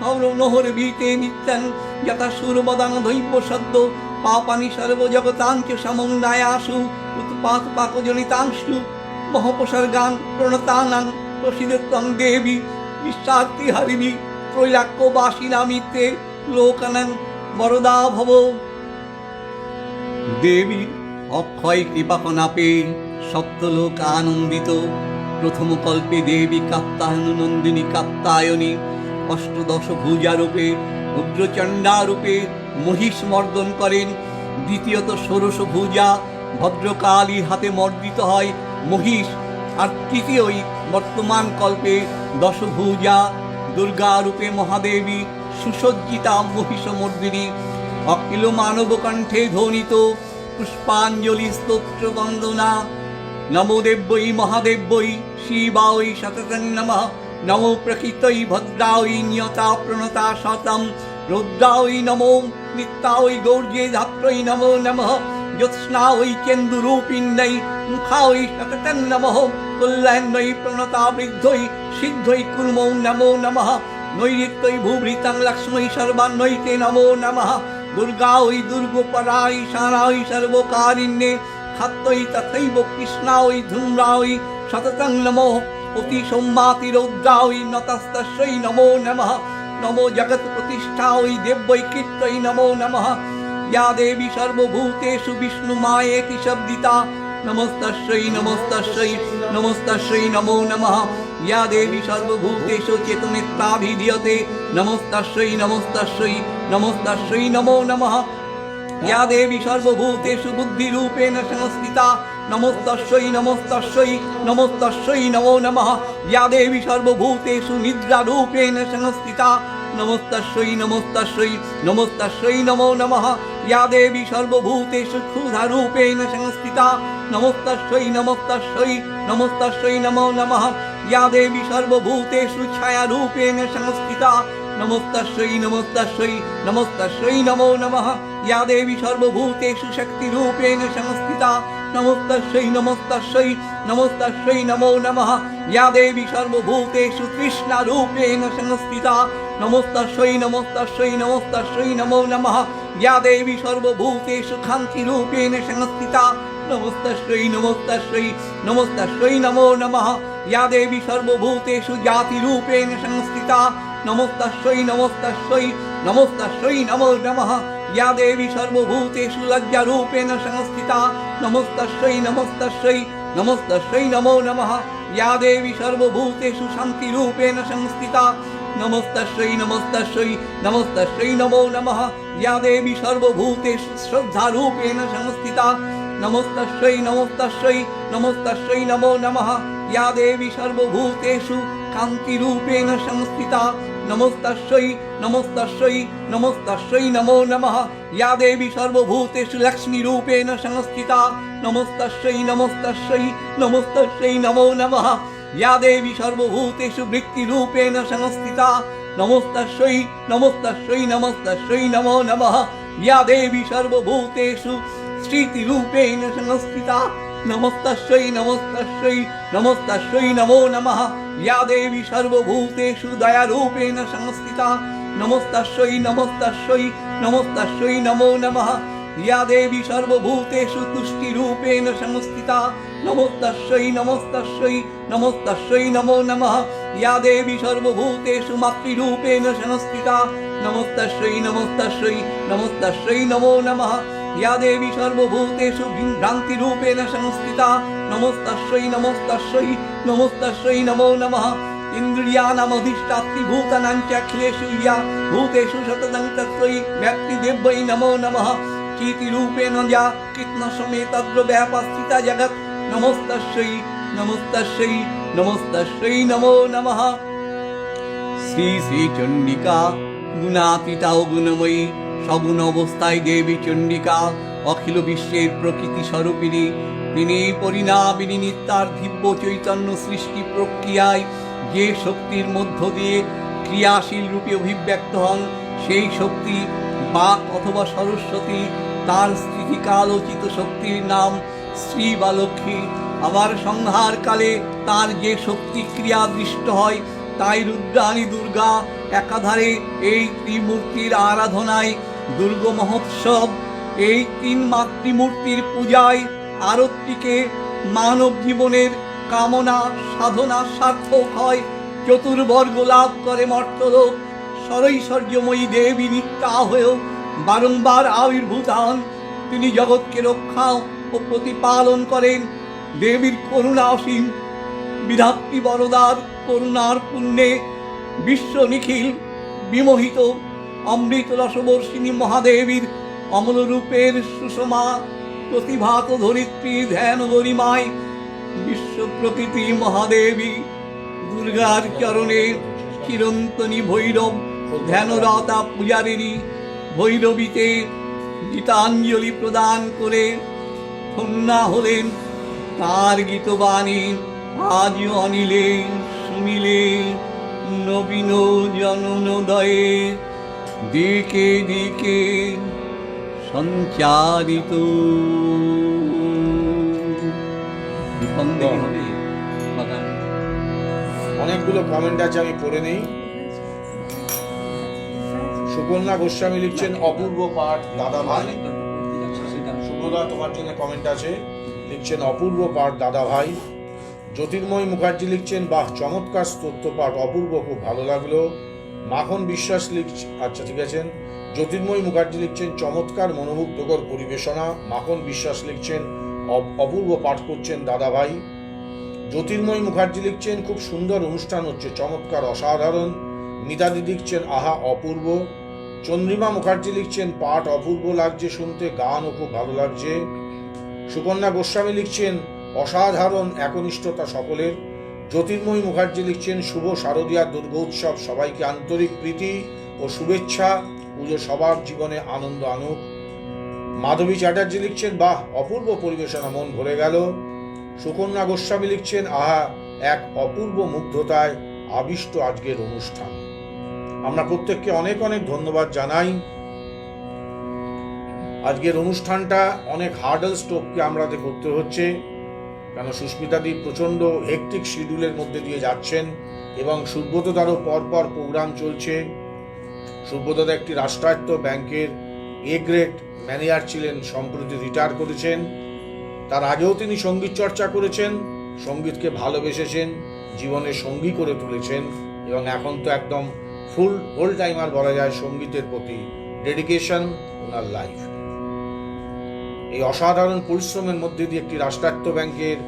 हौरनोहर्भीते नित्यं यथा सूर्यवदन दैव सद्यो पापानि सर्वजगतां च समन्दायासु उत्पातपाकजनितांस्तु महोपसर्गान् प्रणतानां प्रसीद त्वं देवी विश्वार्तिहरिणि त्रैलोक्यवासिनामिते लोकनं वरदा भव। देवी অক্ষয় কৃপাকণা পেয়ে সপ্তলোক আনন্দিত। প্রথম কল্পে দেবী কাত্তায়ন নন্দিনী কাত্তায়নী অষ্টদশ ভুজারূপে উগ্রচণ্ডারূপে মহিষ মর্দন করেন। দ্বিতীয়ত ষোড়শ ভুজা ভদ্রকালীর হাতে মর্দিত হয় মহিষ। আর তৃতীয়ই বর্তমান কল্পে দশভুজা দুর্গারূপে মহাদেবী সুসজ্জিতা মহিষমর্দিনী। অখিল মানব কণ্ঠে ধ্বনিত পুষ্পাঞ্জলি স্তোত্র বন্দনা। নমো দেব্যৈ মহাদেব্যৈ শিবায় সততং নমঃ। নমো প্রকৃতৈ ভদ্রায় নিয়তা প্রণতা শতম। রুদ্রায় নমো নিত্যায় গৌর্যে ধাত্রৈ নমো নমঃ। জ্যোৎস্নায় কেন্দুরূপিণ্যৈ মুখায় সততং নমঃ। কল্যাণ্যৈ প্রণতা বৃদ্ধৈ সিদ্ধৈ কুর্মৌ নমো নমঃ। নৈরিত্যৈ ভূভৃতাং লক্ষ্মৈ সর্বান্যৈ তে নমো নমঃ। দুর্গায় দুর্গোপরায় শানায় সর্বকারিণ্যে খাত্যৈ তথৈব কৃষ্ণায় ধূম্রায় সততং নমো। অতি সম্মাতি রৌদ্রায় নতস্তস্যৈ নমো নমঃ। নমো জগৎ প্রতিষ্ঠায় দেব্যৈ কীর্তৈ নমো নমঃ। या देवी सर्वभूतेषु विष्णुमायेति शब्दिता नमस्तस्यै नमस्तस्यै नमस्तस्यै नमो नमः। या देवी सर्वभूतेषु चेतनेत्राभिधीयते नमस्तस्यै नमस्तस्यै नमस्तस्यै नमो नमः। या देवी सर्वभूतेषु बुद्धिरूपेण संस्थिता नमस्तस्यै नमस्तस्यै नमस्तस्यै नमो नमः। या देवी सर्वभूतेषु निद्रारूपेण संस्थिता नमस्तस्यै नमस्तस्यै नमस्तस्यै नमो नमः। या देवी सर्वभूतेषु क्षुधारूपेण संस्थिता नमस्तस्यै नमस्तस्यै नमस्तस्यै नमो नमः। या देवी सर्वभूतेषु छायारूपेण संस्थिता नमस्तस्यै नमस्तस्यै नमस्तस्यै नमो नमः। या देवी सर्वभूतेषु शक्तिरूपेण संस्थिता नमस्तस्यै नमस्तस्यै नमस्तस्यै नमो नमः। या देवी सर्वभूतेषु तृष्णारूपेण संस्थिता नमस्तस्यै नमस्तस्यै नमस्तस्यै नमो नमः। या देवी सर्वभूतेषु कान्तिरूपेण संस्थिता नमस्तस्यै नमस्तस्यै नमस्तस्यै नमो नमः। या देवी सर्वभूतेषु जातिरूपेण संस्थिता नमस्तस्यै नमस्तस्यै नमस्तस्यै नमो नमः। या देवी सर्वभूतेषु लज्जारूपेण संस्थिता नमस्तस्यै नमस्तस्यै नमस्तस्यै नमो नमः। या देवी सर्वभूतेषु शान्तिरूपेण संस्थिता नमस्तस्यै नमस्तस्यै नमस्तस्यै नमो नमः। या देवी सर्वभूतेषु श्रद्धारूपेण संस्थिता नमस्तस्यै नमस्तस्यै नमस्तस्यै नमो नमः। या देवी सर्वभूतेषु कान्तिरूपेण संस्थिता नमस्तस्यै नमस्तस्यै नमस्तस्यै नमो नमः। या देवी सर्वभूतेषु लक्ष्मीरूपेण संस्थिता नमस्तस्यै नमस्तस्यै नमस्तस्यै नमो नमः। या देवी सर्वभूतेषु वृत्तिरूपेण संस्थिता नमस्तस्यै नमस्तस्यै नमस्तस्यै नमो नमः। या देवी सर्वभूतेषु स्थितिरूपेण संस्थिता नमस्तस्यै नमस्तस्यै नमस्तस्यै नमो नमः। या देवी सर्वभूतेषु दयारूपेण संस्थिता नमस्तस्यै नमस्तस्यै नमस्तस्यै नमो नमः। या देवी सर्वभूतेषु तुष्टिरूपेण संस्थिता नमस्तस्यै नमस्तस्यै नमस्तस्यै नमो नमः। या देवी सर्वभूतेषु मातृरूपेण संस्थिता नमस्तस्यै नमस्तस्यै नमस्तस्यै नमो नमः। या देवी सर्वभूतेषु भ्रान्तिरूपेण संस्थिता नमस्तस्यै नमस्तस्यै नमस्तस्यै नमो नमः इन्द्रियाणामधिष्ठात्री भूतानां च अखिलेषु या भूतेषु सततं तस्यै व्यक्तिदेव्यै नमो नमः चीतिरूपेण या कृष्णसमेतद्र व्यापस्थिता जगत् नमस्तस्यै नमस्तस्यै नमस्तस्यै नमो नमः শ্রী শ্রী চণ্ডিকা গুণাতীতা ও গুণময়ী সগুণ অবস্থায় দেবী চণ্ডিকা অখিল বিশ্বের প্রকৃতি স্বরূপিণী তিনি পরিণামিনী নিত্যার দিব্য চৈতন্য সৃষ্টি প্রক্রিয়ায় যে শক্তির মধ্য দিয়ে ক্রিয়াশীল রূপে অভিব্যক্ত হন সেই শক্তি বাক অথবা সরস্বতী, তার স্থিতিকালোচিত শক্তির নাম শ্রী বা লক্ষ্মী। আবার সংহারকালে তার যে শক্তি ক্রিয়া দৃষ্ট হয় তাই রুদ্রাণী দুর্গা। একাধারে এই ত্রিমূর্তির আরাধনায় দুর্গ মহোৎসব, এই তিন মাতৃমূর্তির পূজায় আরতিকে মানব জীবনের কামনা সাধনা সার্থক হয়, চতুর্বর্গ লাভ করে মর্তলোক। সরৈশ্বর্যময়ী দেবী নিত্যা হয়েও বারংবার আবির্ভূত হন। তিনি জগৎকে রক্ষা ও প্রতিপালন করেন। দেবীর করুণা অসীম, বিধাত্রী বরদার করুণার পুণ্যে বিশ্ব নিখিল বিমোহিত। অমৃত রসবর্ষিণী মহাদেবীর অমল রূপের সুষমা প্রতিভাত ধরিত্রী ধ্যান গরিমায় বিশ্ব প্রকৃতি মহাদেবী দুর্গার চরণে চিরন্তনী ভৈরব ধ্যানরতা পূজারিণী ভৈরবীতে গীতাঞ্জলি প্রদান করে ধন্যা হলেন। তার গীতবাণী আজ অনিলে শুনিলে নবীন জননোদয়ে দিকে দিকে সঞ্চারিত। অনেকগুলো কমেন্ট আছে, আমি পড়ে নেই। সুকন্যা গোস্বামী লিখছেন অপূর্ব পাঠ দাদা ভাই। সুব্রদা তোমার জন্য কমেন্ট আছে, লিখছেন অপূর্ব পাঠ দাদা ভাই। জ্যোতির্ময় মুখার্জি লিখছেন বাহ চমৎকার স্তোত্র পাঠ, অপূর্ব, খুব ভালো লাগলো। মাখন বিশ্বাস লিখছে, আচ্ছা ঠিক আছে। জ্যোতির্ময় মুখার্জি লিখছেন চমৎকার মনোমুগ্ধকর পরিবেশনা। মাখন বিশ্বাস লিখছেন অপূর্ব পাঠ করছেন দাদা ভাই। জ্যোতির্ময় মুখার্জি লিখছেন খুব সুন্দর অনুষ্ঠান হচ্ছে, চমৎকার, অসাধারণ। মিতাদি লিখছেন আহা অপূর্ব। চন্দ্রিমা মুখার্জি লিখছেন পাঠ অপূর্ব লাগছে শুনতে, গানও খুব ভালো লাগছে। সুকন্যা গোস্বামী লিখছেন অসাধারণ একনিষ্ঠতা সকলের। জ্যোতির্ময় মুখার্জি লিখছেন শুভ শারদীয়া দুর্গোৎসব সবাইকে আন্তরিক প্রীতি ও শুভেচ্ছা, পুজো সবার জীবনে আনন্দ আনুক। মাধবী চ্যাটার্জি লিখছেন বাহ অপূর্ব পরিবেশনা, মন ভরে গেল। সুকন্যা গোস্বামী লিখছেন আহা এক অপূর্ব মুগ্ধতায় আবিষ্ট আজকের অনুষ্ঠান। আমরা প্রত্যেককে অনেক অনেক ধন্যবাদ জানাই। আজকের অনুষ্ঠানটা অনেক হার্ডল স্টোপকে আমাদের করতে হচ্ছে, কেন সুস্মিতাদি প্রচণ্ড হেকটিক শিডিউলের মধ্যে দিয়ে যাচ্ছেন এবং সুব্রতদারও পরপর প্রোগ্রাম চলছে। সুব্রতদা একটি রাষ্ট্রায়ত্ত ব্যাংকের এ গ্রেড ম্যানেজার ছিলেন, সম্প্রতি রিটায়ার করেছেন। তার আগেও তিনি সঙ্গীত চর্চা করেছেন, সঙ্গীতকে ভালোবেসেছেন, জীবনে সঙ্গী করে তুলেছেন এবং এখন তো একদম ফুল হোল টাইমার বলা যায়। সঙ্গীতের প্রতি ডেডিকেশন ওনার লাইফ। এই অসাধারণ পরিশ্রমের মধ্যে দিয়ে একটি রাষ্ট্রায়ত্ত ব্যাংকের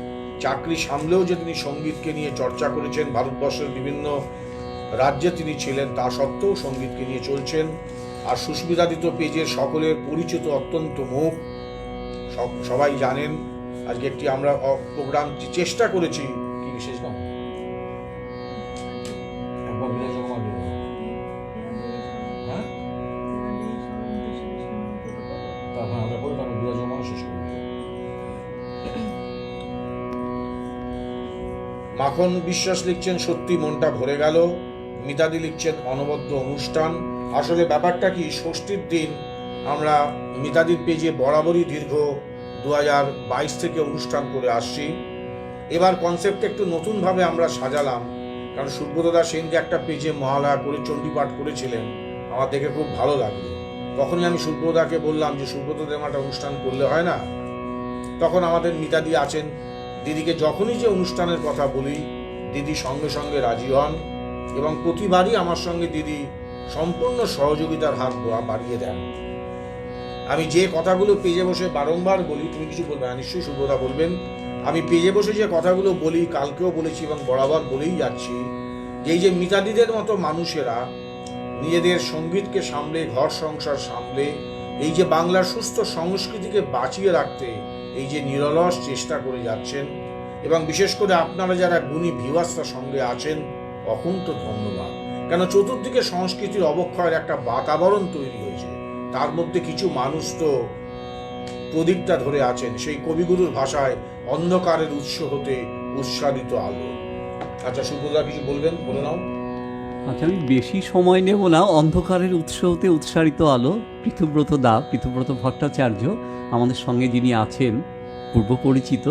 চাকরি সামলেও যে তিনি সঙ্গীতকে নিয়ে চর্চা করেছেন, ভারতবর্ষের বিভিন্ন রাজ্যে তিনি ছিলেন, তা সত্ত্বেও সঙ্গীতকে নিয়ে চলছেন। আর সুস্মিতাদিত পেজের সকলের পরিচিত অত্যন্ত মুখ, সবাই জানেন। আজকে একটি আমরা প্রোগ্রাম চেষ্টা করেছি, কি বিশেষ নাম একবার বিরাজমান, হ্যাঁ তারপর আমরা করে তারপর বিরাজমান শেষ করি। মাখন বিশ্বাস লিখছেন সত্যি মনটা ভরে গেল। মিতাদি লিখছেন অনবদ্য অনুষ্ঠান। আসলে ব্যাপারটা কি, ষষ্ঠীর দিন আমরা মিতাদির পেজে বরাবরই দীর্ঘ 2022 থেকে অনুষ্ঠান করে আসছি। এবার কনসেপ্ট একটু নতুনভাবে আমরা সাজালাম, কারণ সুব্রতদা সেনকে একটা পেজে মহালয়া করে চণ্ডীপাঠ করেছিলেন, আমার দেখে খুব ভালো লাগলো। তখনই আমি সুব্রতদাকে বললাম যে সুব্রতদের একটা অনুষ্ঠান করলে হয় না। তখন আমাদের মিতাদি আছেন, দিদিকে যখনই যে অনুষ্ঠানের কথা বলি দিদি সঙ্গে সঙ্গে রাজি হন এবং প্রতিবারই আমার সঙ্গে দিদি সম্পূর্ণ সহযোগিতার হাত বাড়িয়ে দেন। আমি যে কথাগুলো পেজে বসে বারংবার বলি, তুমি কিছু বলবে? নিশ্চয়ই সুব্রতা বলবেন। আমি পেজে বসে যে কথাগুলো বলি, কালকেও বলেছি এবং বরাবর বলেই যাচ্ছি, যে এই যে মিতাদিদের মতো মানুষেরা নিজেদের সঙ্গীতকে সামলে, ঘর সংসার সামলে, এই যে বাংলার সুস্থ সংস্কৃতিকে বাঁচিয়ে রাখতে এই যে নিরলস চেষ্টা করে যাচ্ছেন, এবং বিশেষ করে আপনারা যারা গুণী ভিউয়ার্সরা সঙ্গে আছেন, অকুণ্ঠ ধন্যবাদ। কেন চতুর্দিকে সংস্কৃতির অবক্ষয়ের একটা বাতাবরণ তৈরি হয়েছে, তার মধ্যে কিছু মানুষ তো প্রদীপটা ধরে আছেন, সেই কবিগুরুর ভাষায় অন্ধকারের উৎস হতে উৎসারিত আলো। আচ্ছা সুব্রতা কিছু বলবেন, বলে নাও। আচ্ছা, আমি বেশি সময় নেব না। অন্ধকারের উৎস হতে উৎসারিত আলো, পৃথুব্রত ভট্টাচার্য আমাদের সঙ্গে যিনি আছেন, পূর্ব পরিচিত।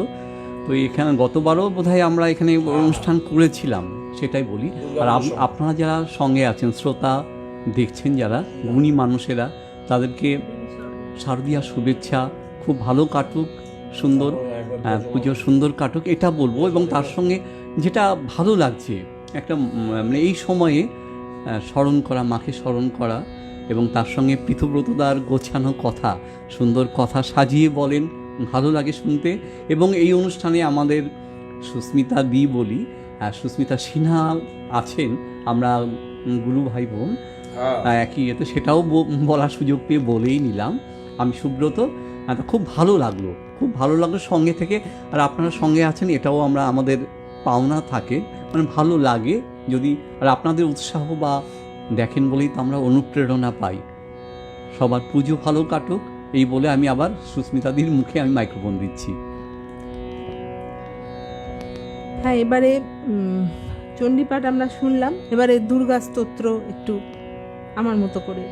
তো এখানে গতবারও বোধহয় আমরা এখানে অনুষ্ঠান করেছিলাম, সেটাই বলি। আর আপনারা যারা সঙ্গে আছেন, শ্রোতা দেখছেন যারা গুণী মানুষেরা, তাদেরকে শারদীয়া শুভেচ্ছা। খুব ভালো কাটুক, সুন্দর পুজো সুন্দর কাটুক, এটা বলবো। এবং তার সঙ্গে যেটা ভালো লাগছে, একটা মানে এই সময়ে স্মরণ করা, মাকে স্মরণ করা, এবং তার সঙ্গে পৃথুব্রতদার গোছানো কথা, সুন্দর কথা সাজিয়ে বলেন, ভালো লাগে শুনতে। এবং এই অনুষ্ঠানে আমাদের সুস্মিতা দি বলি, সুস্মিতা সিনহা আছেন, আমরা গুরু ভাই বোন একই এতে, সেটাও বলার সুযোগ পেয়ে বলেই নিলাম। আমি সুব্রত, খুব ভালো লাগলো সঙ্গে থেকে। আর আপনারা সঙ্গে আছেন, এটাও আমাদের পাওনা থাকে, মানে ভালো লাগে যদি। আর আপনাদের উৎসাহ বা দেখেন বলেই তো আমরা অনুপ্রেরণা পাই। সবার পুজো ভালো কাটুক এই বলে আমি আবার সুস্মিতাদির মুখে আমি মাইক্রোফোন দিচ্ছি। হ্যাঁ, এবারে চণ্ডীপাঠ আমরা শুনলাম, এবারে দুর্গা স্তোত্র একটু আমার মতো করে।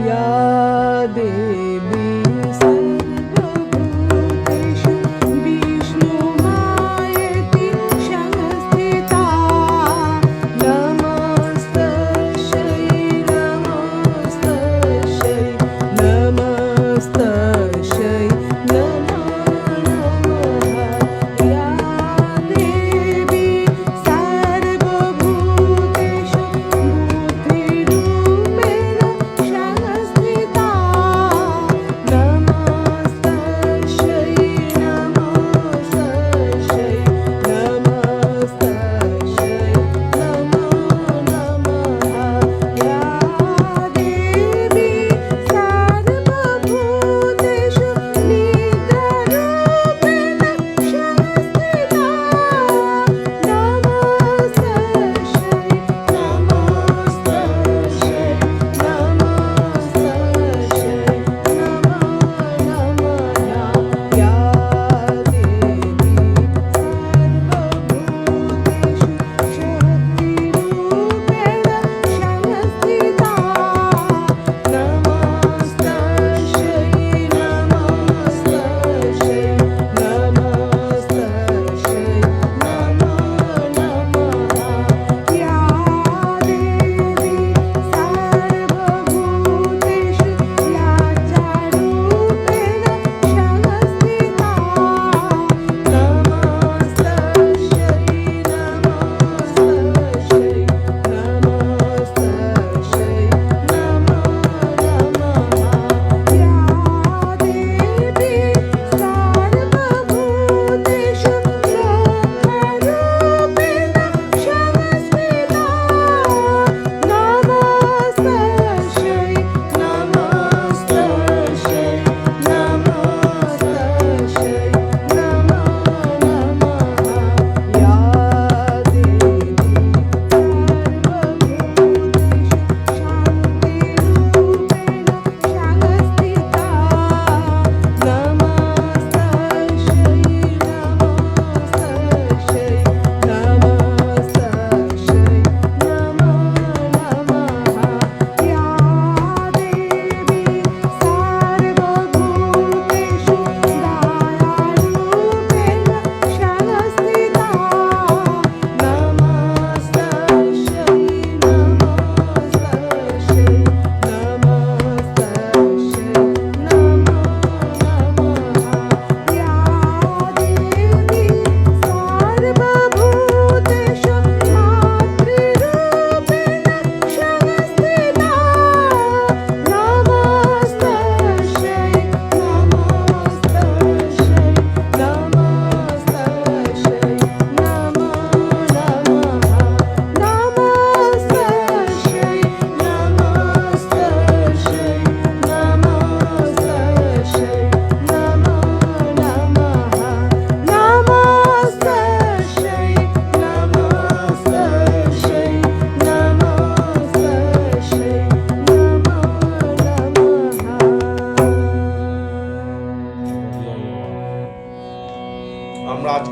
या देवी सर्वभूतेषु विष्णुमायेति संस्थिता, नमस्तस्यै नमस्तस्यै नमस्तस्यै नमो नमः। या देवी सर्वभूतेषु बुद्धिरूपेण संस्थिता,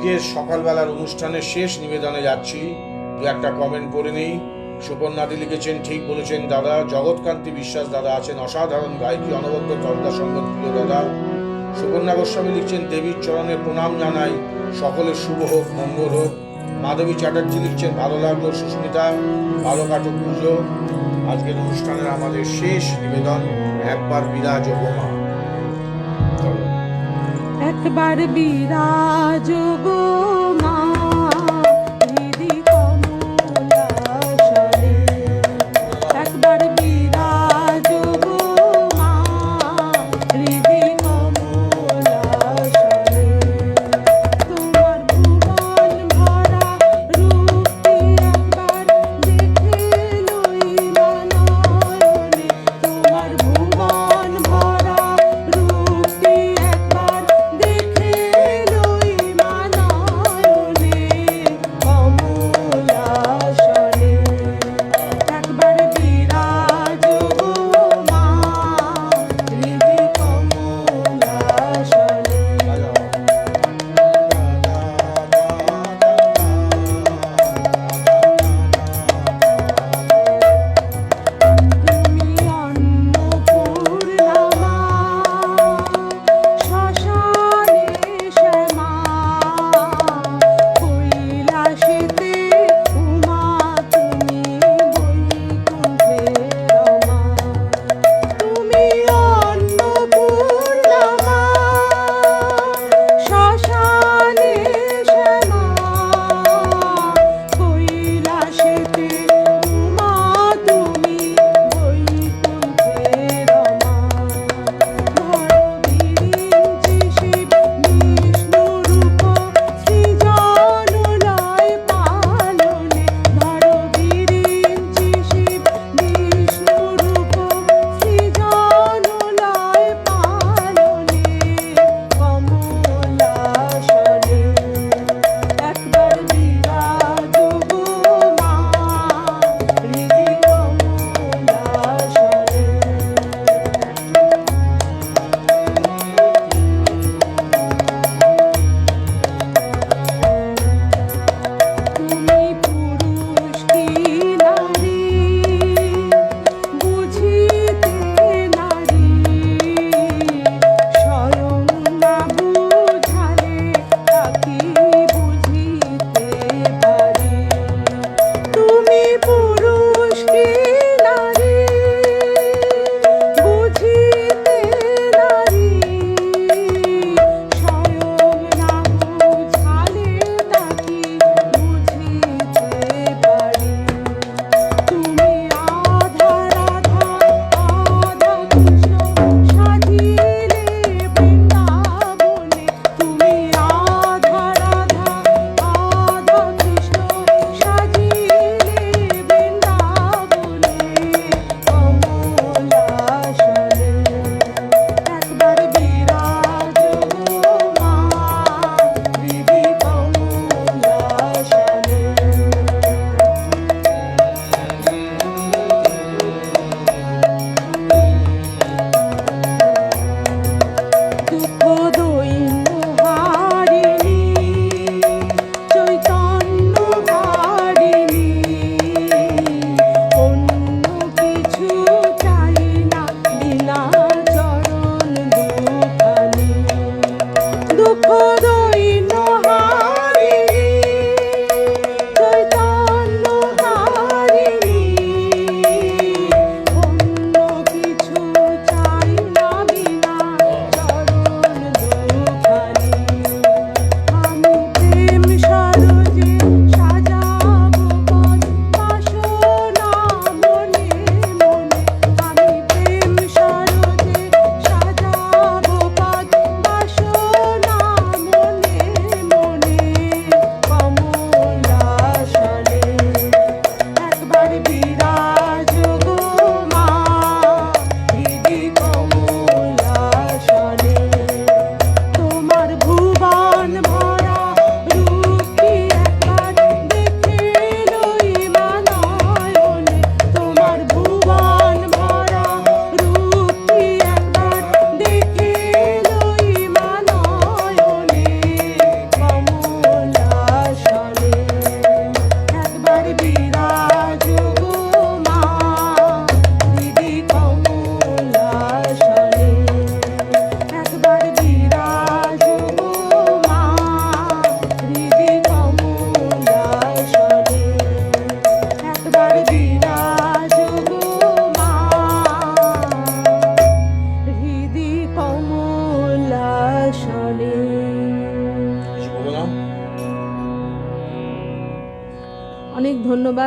আজকের সকালবেলার অনুষ্ঠানের শেষ নিবেদনে যাচ্ছি। দু একটা কমেন্ট পড়ে নেই। সুপর্ণাদি লিখেছেন, ঠিক বলেছেন দাদা। জগৎকান্তি বিশ্বাস দাদা আছেন, অসাধারণ গায়কী, অনবদ্য তবলা সঙ্গত প্রিয় দাদা। সুকন্যা গোস্বামী লিখছেন, দেবীর চরণে প্রণাম জানাই, সকলের শুভ হোক, মঙ্গল হোক। মাধবী চ্যাটার্জি লিখছেন, ভালো লাগলো সুস্মিতা, ভালো কাটুক পুজো। আজকের অনুষ্ঠানের আমাদের শেষ নিবেদন, একবার বিরাজ গো মা। চলো। একবার বিরাজ গো মা, হৃদি কমলাসনে। একবার বিরাজ গো মা, হৃদি কমলাসনে। তোমার ভুবন ভরা রূপটি একবার দেখে লই মানয়নে। তোমার ভুবন ভরা রূপটি একবার দেখে লই মানয়নে।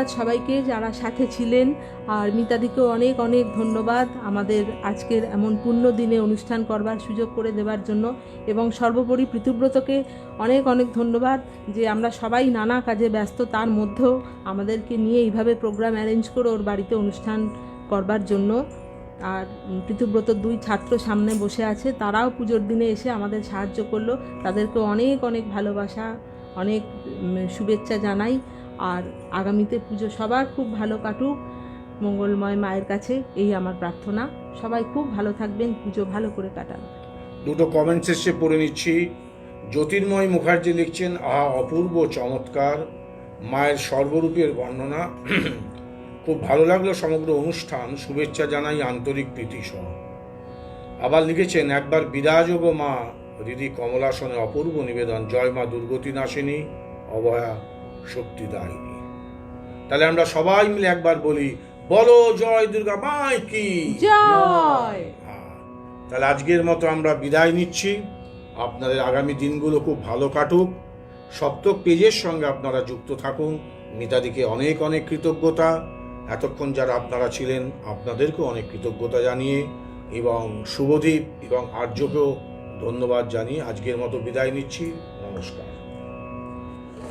ধন্যবাদ সবাইকে যারা সাথে ছিলেন, আর মিতাদিকেও অনেক অনেক ধন্যবাদ আমাদের আজকের এমন পুণ্য দিনে অনুষ্ঠান করবার সুযোগ করে দেওয়ার জন্য। এবং সর্বোপরি পৃথুব্রতকে অনেক অনেক ধন্যবাদ যে আমরা সবাই নানা কাজে ব্যস্ত, তার মধ্যেও আমাদেরকে নিয়ে এইভাবে প্রোগ্রাম অ্যারেঞ্জ করে ওর বাড়িতে অনুষ্ঠান করবার জন্য। আর পৃথুব্রতর 2 ছাত্র সামনে বসে আছে, তারাও পুজোর দিনে এসে আমাদের সাহায্য করলো, তাদেরকে অনেক অনেক ভালোবাসা, অনেক শুভেচ্ছা জানাই। আর আগামীতে পুজো সবার খুব ভালো কাটুক, মঙ্গলময় মায়ের কাছে এই আমার প্রার্থনা। সবাই খুব ভালো থাকবেন, পুজো ভালো করে কাটান। দুটো কমেন্টস এসে পড়ে নিচ্ছি। জ্যোতির্ময় মুখার্জি লিখছেন, আহা অপূর্ব চমৎকার, মায়ের সর্বরূপের বর্ণনা, খুব ভালো লাগলো সমগ্র অনুষ্ঠান, শুভেচ্ছা জানাই আন্তরিক প্রীতি সহ। আবার লিখেছেন, একবার বিরাজগ মা দিদি কমলাসনে অপূর্ব নিবেদন, জয় মা দুর্গতি নাশিনী অভয়া শক্তিদায়িনী। তাহলে আমরা সবাই মিলে একবার বলি, বলো জয় দুর্গা মাই কি জয়। তাহলে আজকের মতো আমরা বিদায় নিচ্ছি। আপনাদের আগামী দিনগুলো খুব ভালো কাটুক। সপ্তক পেজের সঙ্গে আপনারা যুক্ত থাকুন। মিতাদিকে অনেক অনেক কৃতজ্ঞতা, এতক্ষণ যারা আপনারা ছিলেন আপনাদেরকেও অনেক কৃতজ্ঞতা জানিয়ে এবং শুভদীপ এবং আর্যকেও ধন্যবাদ জানিয়ে আজকের মতো বিদায় নিচ্ছি। নমস্কার।